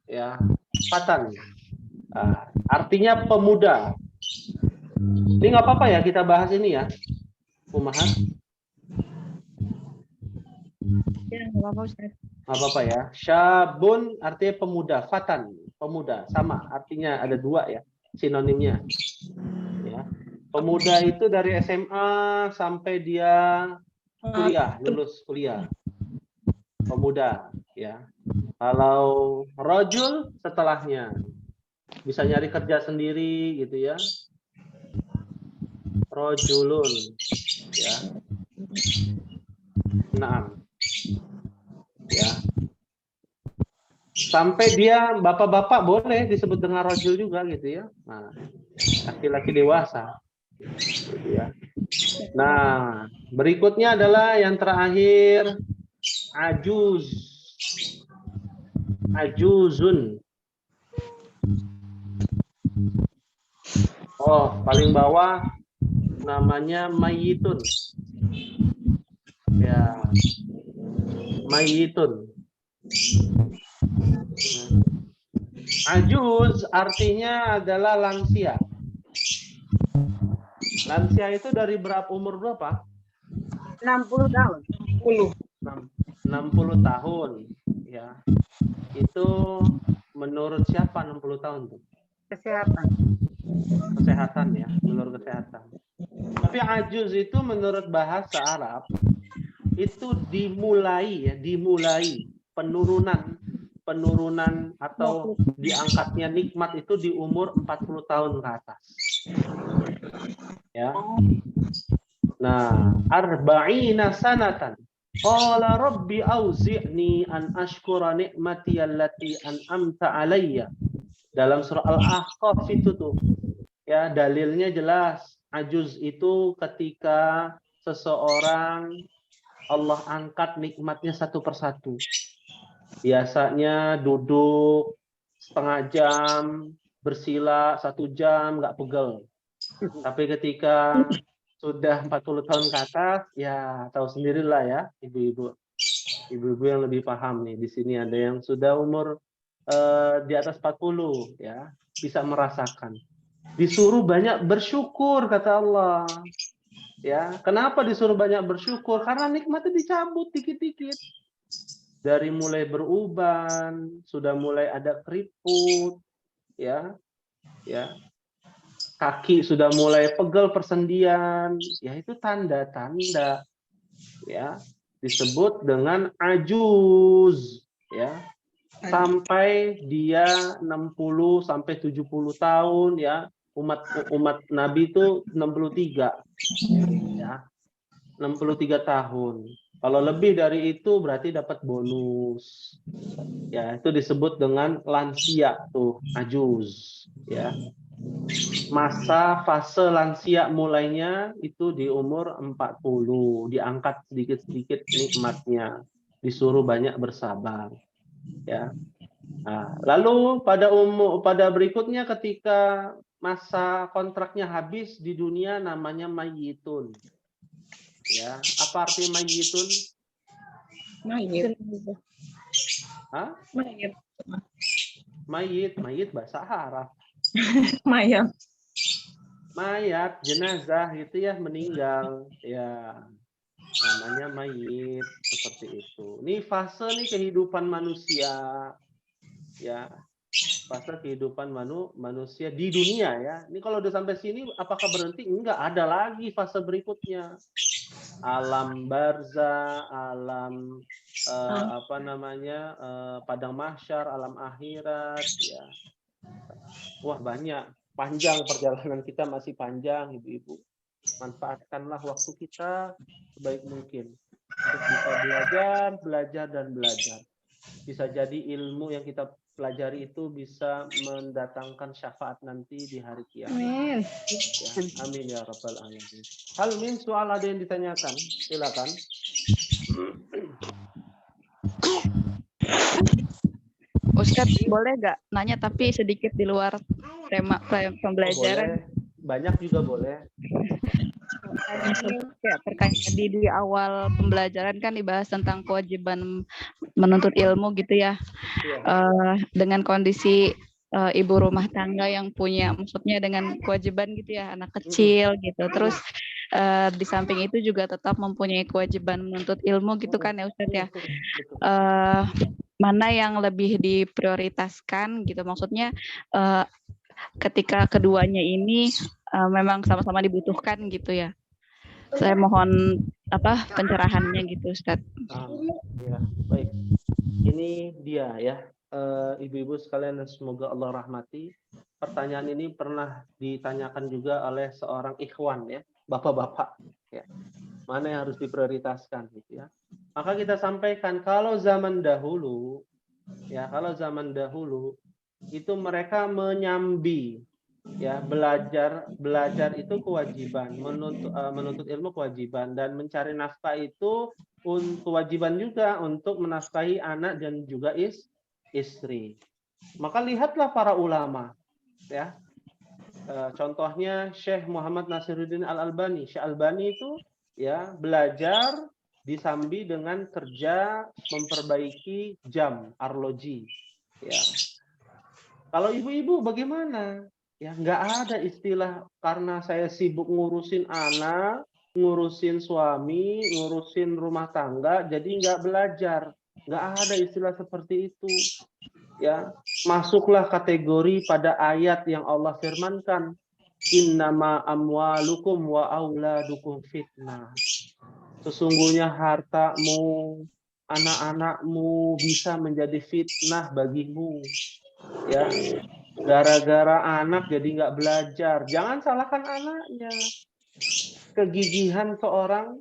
Ya, fatan. Nah, artinya pemuda. Ini nggak apa-apa ya kita bahas ini ya, Umahat. Ya, nggak apa-apa, Ustaz. Nggak apa-apa ya. Syabun artinya pemuda, fatan, pemuda, sama. Artinya ada dua ya, sinonimnya. Ya. Pemuda itu dari SMA sampai dia kuliah, lulus kuliah. Pemuda, ya. Kalau rojul setelahnya bisa nyari kerja sendiri gitu ya. Rojulun, ya. Naam. Ya. Sampai dia bapak-bapak boleh disebut dengan rojul juga gitu ya. Nah, laki-laki dewasa. Gitu ya. Nah, berikutnya adalah yang terakhir ajuz. Ajuzun. Oh, paling bawah namanya mayitun. Ya. Mayitun. Ajuz artinya adalah lansia. Lansia itu dari berapa umur berapa? 60 tahun. 60 tahun ya. Itu menurut siapa 60 tahun tuh? Kesehatan. Kesehatan ya, menurut kesehatan. Tapi ajuz itu menurut bahasa Arab itu dimulai penurunan atau diangkatnya nikmat itu di umur 40 tahun ke atas. Ya. Nah, arba'ina sanatan. Qala rabbi auzi'ni an ashkura ni'mati allati an'amta alayya. Dalam surah Al-Ahqaf itu tuh. Ya, dalilnya jelas. Ajuz itu ketika seseorang Allah angkat nikmatnya satu persatu. Biasanya duduk setengah jam, bersila 1 jam, nggak pegel. Tapi ketika sudah 40 tahun ke atas, ya tahu sendirilah ya, ibu-ibu yang lebih paham nih. Di sini ada yang sudah umur di atas 40, ya, bisa merasakan. Disuruh banyak bersyukur, kata Allah. Ya, kenapa disuruh banyak bersyukur? Karena nikmatnya dicabut dikit-dikit. Dari mulai beruban, sudah mulai ada keriput, ya, ya. Kaki sudah mulai pegel persendian, ya itu tanda-tanda, ya, disebut dengan ajuz, ya. Sampai dia 60 sampai 70 tahun, ya. Umat Nabi itu 63, ya. 63 tahun. Kalau lebih dari itu berarti dapat bonus. Ya, itu disebut dengan lansia tuh, ajuz, ya. Masa fase lansia mulainya itu di umur 40, diangkat sedikit-sedikit nikmatnya, disuruh banyak bersabar, ya. Nah, lalu pada berikutnya ketika masa kontraknya habis di dunia namanya mayyitun. Ya, apa arti mayyitun? Mayit. Hah? Mayit. Mayit bahasa Arab. Mayat. Mayat, jenazah itu ya, meninggal, ya. Namanya mayit, seperti itu. Ini fase nih kehidupan manusia, ya. Fase kehidupan manusia di dunia, ya. Ini kalau udah sampai sini apakah berhenti? Enggak, ada lagi fase berikutnya. Alam barzah, alam apa namanya, padang mahsyar, alam akhirat, ya. Wah, banyak, panjang perjalanan kita, masih panjang, ibu-ibu. Manfaatkanlah waktu kita sebaik mungkin untuk bisa belajar dan belajar. Bisa jadi ilmu yang kita pelajari itu bisa mendatangkan syafaat nanti di hari kiamat. Amin. Ya, amin ya rabbal alamin. Hal min soal ada yang ditanyakan? Silakan. Ustadz, boleh nggak nanya tapi sedikit di luar tema pembelajaran? Boleh. Banyak juga boleh. Ya, terkait di awal pembelajaran kan dibahas tentang kewajiban menuntut ilmu gitu ya. Dengan kondisi ibu rumah tangga yang punya, maksudnya dengan kewajiban gitu ya, anak kecil gitu. Terus di samping itu juga tetap mempunyai kewajiban menuntut ilmu gitu kan ya Ustadz ya. Mana yang lebih diprioritaskan gitu, maksudnya ketika keduanya ini memang sama-sama dibutuhkan gitu ya. Saya mohon pencerahannya gitu Ustadz. Ya, baik. Ini dia ya, ibu-ibu sekalian dan semoga Allah rahmati. Pertanyaan ini pernah ditanyakan juga oleh seorang ikhwan ya, bapak-bapak ya. Mana yang harus diprioritaskan gitu ya. Maka kita sampaikan kalau zaman dahulu ya, itu mereka menyambi ya, belajar itu kewajiban, menuntut ilmu kewajiban, dan mencari nafkah itu kewajiban juga untuk menafkahi anak dan juga istri. Maka lihatlah para ulama ya, contohnya Syekh Muhammad Nasiruddin Al-Albani. Syekh Albani itu ya belajar disambi dengan kerja memperbaiki jam arloji ya. Kalau ibu-ibu bagaimana? Ya, nggak ada istilah karena saya sibuk ngurusin anak, ngurusin suami, ngurusin rumah tangga, jadi nggak belajar. Nggak ada istilah seperti itu. Ya, masuklah kategori pada ayat yang Allah firmankan, innama amwalukum wa auladukum fitnah. Sesungguhnya hartamu, anak-anakmu bisa menjadi fitnah bagimu. Ya, gara-gara anak jadi nggak belajar. Jangan salahkan anaknya. Kegigihan seorang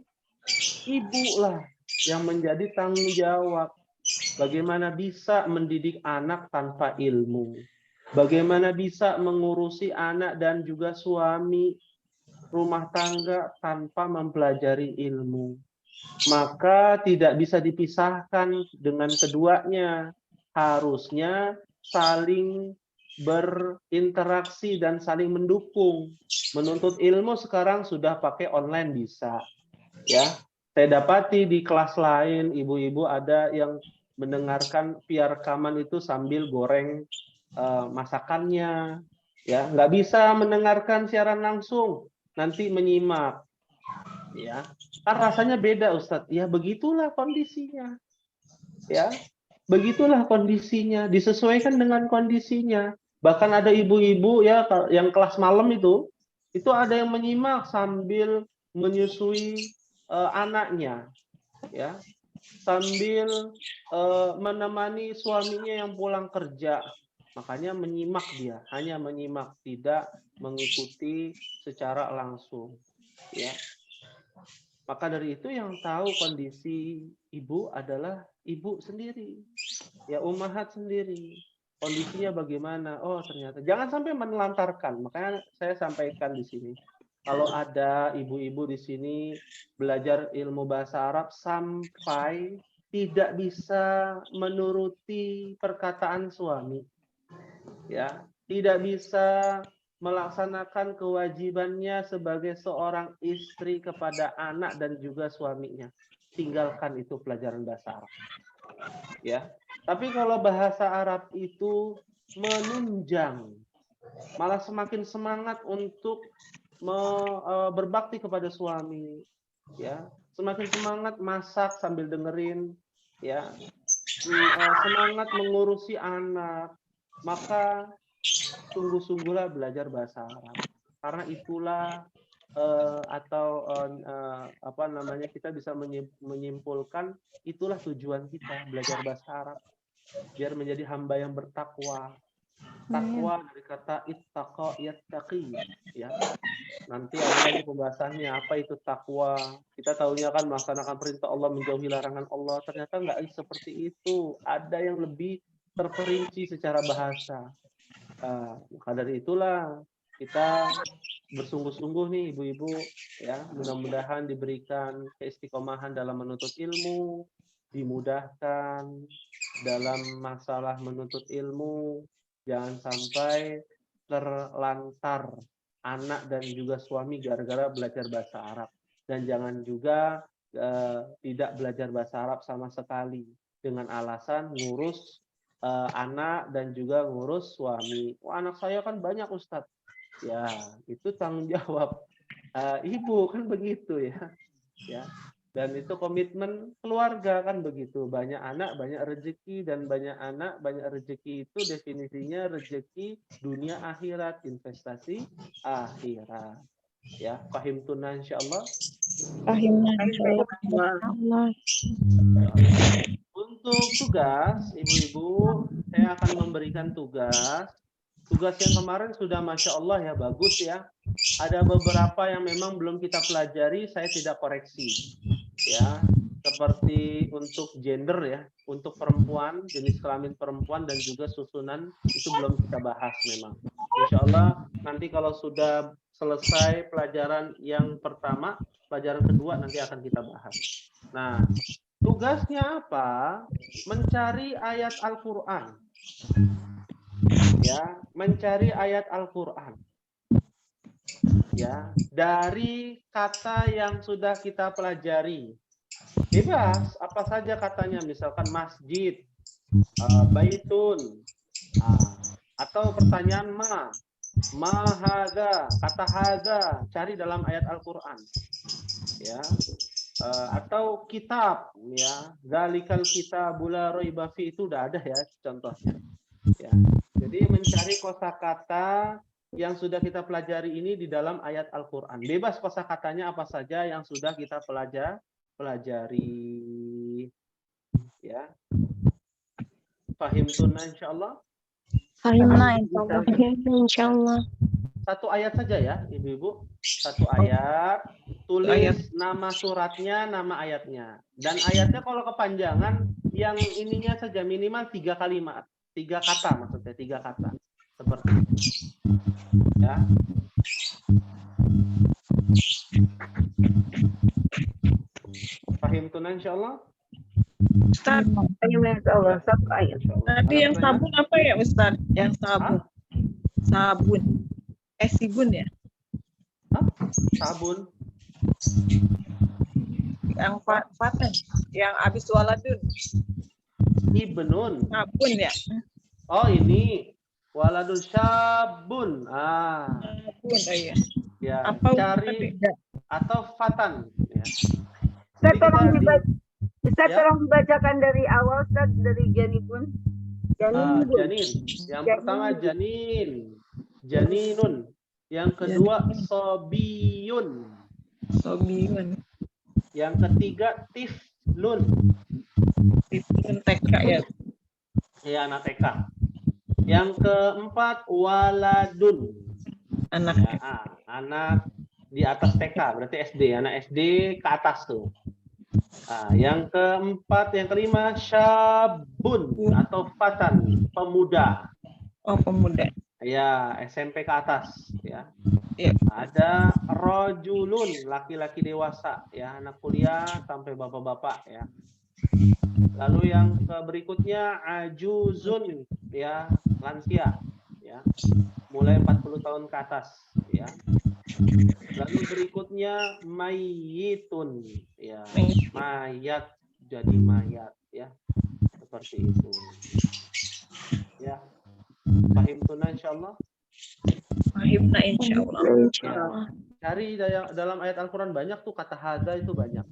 ibu lah yang menjadi tanggung jawab. Bagaimana bisa mendidik anak tanpa ilmu? Bagaimana bisa mengurusi anak dan juga suami rumah tangga tanpa mempelajari ilmu? Maka tidak bisa dipisahkan dengan keduanya. Harusnya saling berinteraksi dan saling mendukung. Menuntut ilmu sekarang sudah pakai online bisa. Ya, saya dapati di kelas lain ibu-ibu ada yang mendengarkan via rekaman itu sambil goreng masakannya. Ya, nggak bisa mendengarkan siaran langsung, nanti menyimak. Ya, kan rasanya beda Ustadz. Ya begitulah kondisinya. Ya, begitulah kondisinya. Disesuaikan dengan kondisinya. Bahkan ada ibu-ibu ya yang kelas malam itu ada yang menyimak sambil menyusui anaknya, ya, sambil menemani suaminya yang pulang kerja. Makanya menyimak dia, hanya menyimak, tidak mengikuti secara langsung. Ya. Maka dari itu yang tahu kondisi ibu adalah ibu sendiri, ya ummahat sendiri. Kondisinya bagaimana? Oh ternyata jangan sampai menelantarkan. Makanya saya sampaikan di sini. Kalau ada ibu-ibu di sini belajar ilmu bahasa Arab sampai tidak bisa menuruti perkataan suami, ya, tidak bisa melaksanakan kewajibannya sebagai seorang istri kepada anak dan juga suaminya, tinggalkan itu pelajaran bahasa Arab. Ya, tapi kalau bahasa Arab itu menunjang, malah semakin semangat untuk berbakti kepada suami, ya, semakin semangat masak sambil dengerin, ya, semangat mengurusi anak, maka sungguh-sungguhlah belajar bahasa Arab, karena itulah apa namanya, kita bisa menyimpulkan itulah tujuan kita belajar bahasa Arab, biar menjadi hamba yang bertakwa. Takwa dari kata ittaqa yattaqi, ya. Nanti ada lagi pembahasannya apa itu takwa. Kita tahunya kan melaksanakan perintah Allah, menjauhi larangan Allah. Ternyata nggak seperti itu. Ada yang lebih terperinci secara bahasa. Maka dari itulah kita bersungguh-sungguh nih ibu-ibu, ya, mudah-mudahan diberikan keistiqomahan dalam menuntut ilmu, dimudahkan dalam masalah menuntut ilmu, jangan sampai terlantar anak dan juga suami gara-gara belajar bahasa Arab, dan jangan juga tidak belajar bahasa Arab sama sekali dengan alasan ngurus anak dan juga ngurus suami. Anak saya kan banyak Ustadz. Ya, itu tanggung jawab ibu kan begitu ya. Ya. Dan itu komitmen keluarga kan begitu. Banyak anak, banyak rezeki, dan banyak anak, banyak rezeki itu definisinya rezeki dunia akhirat, investasi akhirat. Ya, pahim tuna insyaallah. Pahimnya insyaallah. Untuk tugas, ibu-ibu, saya akan memberikan tugas. Tugas yang kemarin sudah Masya Allah ya, bagus ya. Ada beberapa yang memang belum kita pelajari, saya tidak koreksi. Ya, seperti untuk gender ya, untuk perempuan, jenis kelamin perempuan dan juga susunan, itu belum kita bahas memang. Insya Allah nanti kalau sudah selesai pelajaran yang pertama, pelajaran kedua nanti akan kita bahas. Nah, tugasnya apa? Mencari ayat Al-Quran. Ya, mencari ayat Al-Quran. Ya, dari kata yang sudah kita pelajari. Bebas, apa saja katanya, misalkan masjid, baitun, atau pertanyaan ma hadza, kata hadza, cari dalam ayat Al-Quran. Ya, atau kitab, ya, zalikal kitabul la raiba fi, itu udah ada ya contohnya. Ya. Jadi mencari kosakata yang sudah kita pelajari ini di dalam ayat Al-Quran. Bebas kosakatanya apa saja yang sudah kita pelajari. Ya. Fahim tunna insyaallah. Fahimna insyaallah. Satu ayat saja ya, ibu-ibu. Satu ayat. Tulis nama suratnya, nama ayatnya. Dan ayatnya kalau kepanjangan, yang ininya saja minimal 3 kalimat. 3 kata maksudnya, 3 kata. Seperti itu. Ya. Fahim tunna insyaallah. Ustaz, Satu ayat. tadi yang sabun apa ya Ustaz? Yang sabun. Sabun. Sibun ya? Sabun. Yang Fatah. Yang habis waladun. Ibnun. Sabun ya? Oh ini. Waladun syabun. Sabun, oh iya. Ya, Apa cari atau fatan. Ya. Ustaz, Jadi kita Ustaz, ya. tolong dibacakan dari awal, Ustaz, dari Janibun. janin. Yang Janin. pertama janin, janinun. Yang kedua sobiyun. Sobiun. Yang ketiga tiflun. Tiflun TK ya. Ya, anak TK. Yang keempat waladun. Anak. Ya, anak di atas TK, berarti SD, anak SD ke atas tuh. Nah, yang keempat, yang kelima syabun atau fatan, pemuda. Oh, pemuda. Ya, SMP ke atas ya. Iya. Ada rojulun, laki-laki dewasa ya, anak kuliah sampai bapak-bapak ya. Lalu yang berikutnya ajuzun ya, lansia ya. Mulai 40 tahun ke atas ya. Lalu berikutnya mayitun ya, mayat jadi mayat ya, seperti itu ya. Pahim tuna insyaallah. Fahimna insyaallah. Ya. Cari dalam ayat Al-Quran banyak tuh kata hadza itu banyak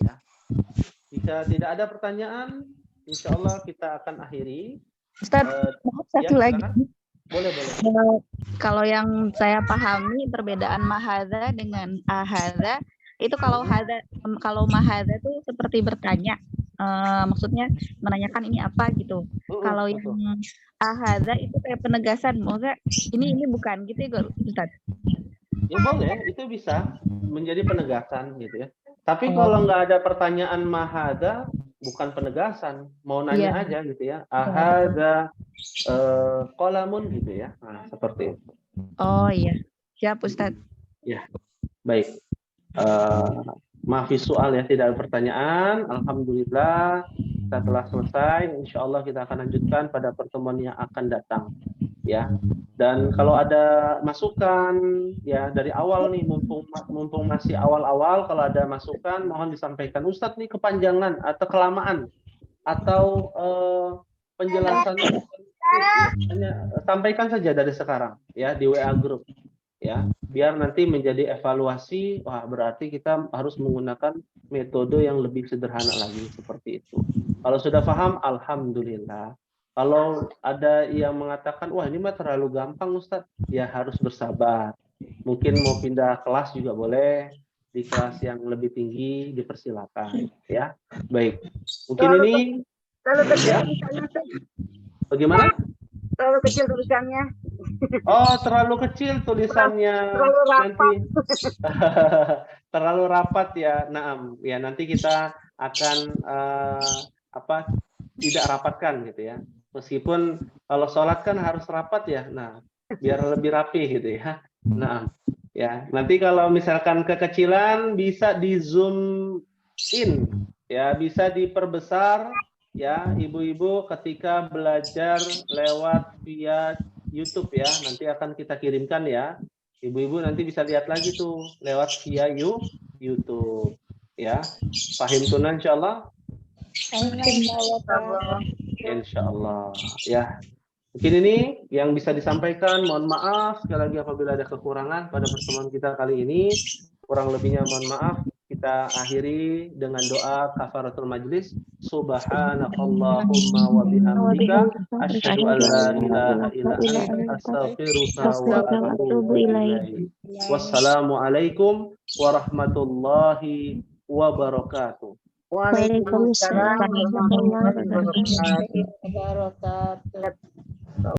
ya. Jika tidak ada pertanyaan, insyaallah kita akan akhiri. Ustaz, satu ya, lagi. silakan. Boleh. Kalau yang saya pahami perbedaan mahadza dengan ahadza itu kalau mahadza itu seperti bertanya, maksudnya menanyakan ini apa gitu. Kalau yang ahadza itu kayak penegasan, maksudnya ini bukan gitu ya Ustaz. Ya boleh, itu bisa menjadi penegasan gitu ya. Tapi kalau nggak ada pertanyaan mahadza, bukan penegasan, mau nanya aja gitu ya. Ahadza qalamun gitu ya. Nah, seperti itu. Oh iya, siap Ustaz. Ya, baik. Maaf soal ya, tidak ada pertanyaan. Alhamdulillah kita telah selesai. Insya Allah kita akan lanjutkan pada pertemuan yang akan datang. Ya. Dan kalau ada masukan ya dari awal nih, mumpung masih awal-awal, kalau ada masukan mohon disampaikan. Ustadz nih kepanjangan atau kelamaan atau penjelasannya sampaikan saja dari sekarang ya di WA group ya, biar nanti menjadi evaluasi. Wah, berarti kita harus menggunakan metode yang lebih sederhana lagi seperti itu. Kalau sudah paham, alhamdulillah. Kalau ada yang mengatakan, wah ini mah terlalu gampang Ustadz, ya harus bersabar. Mungkin mau pindah kelas juga boleh, di kelas yang lebih tinggi dipersilakan ya. Baik, mungkin ini Terlalu kecil ya. tulisannya. Bagaimana? Terlalu kecil tulisannya. Oh, terlalu kecil tulisannya. Terlalu rapat. Nanti terlalu rapat ya. Naam. Ya, nanti kita akan tidak rapatkan gitu ya. Meskipun kalau sholat kan harus rapat ya. Nah, biar lebih rapi gitu ya. Naam. Ya, nanti kalau misalkan kekecilan bisa di zoom in ya, bisa diperbesar ya ibu-ibu ketika belajar lewat via YouTube ya, nanti akan kita kirimkan ya. Ibu-ibu nanti bisa lihat lagi tuh lewat via YouTube ya. Pahim tunan insyaallah. Insyaallah ya. Mungkin ini yang bisa disampaikan. Mohon maaf sekali lagi apabila ada kekurangan pada pertemuan kita kali ini. Kurang lebihnya mohon maaf. Kita akhiri dengan doa kafaratul majlis. Subhanakallahumma wa bihamdika asyhadu an la ilaha illa anta astaghfiruka wa atubu ilaik. Wassalamualaikum warahmatullahi wabarakatuh. Waalaikumsalam Waalaikumsalam warahmatullahi warahmatullahi wabarakatuh.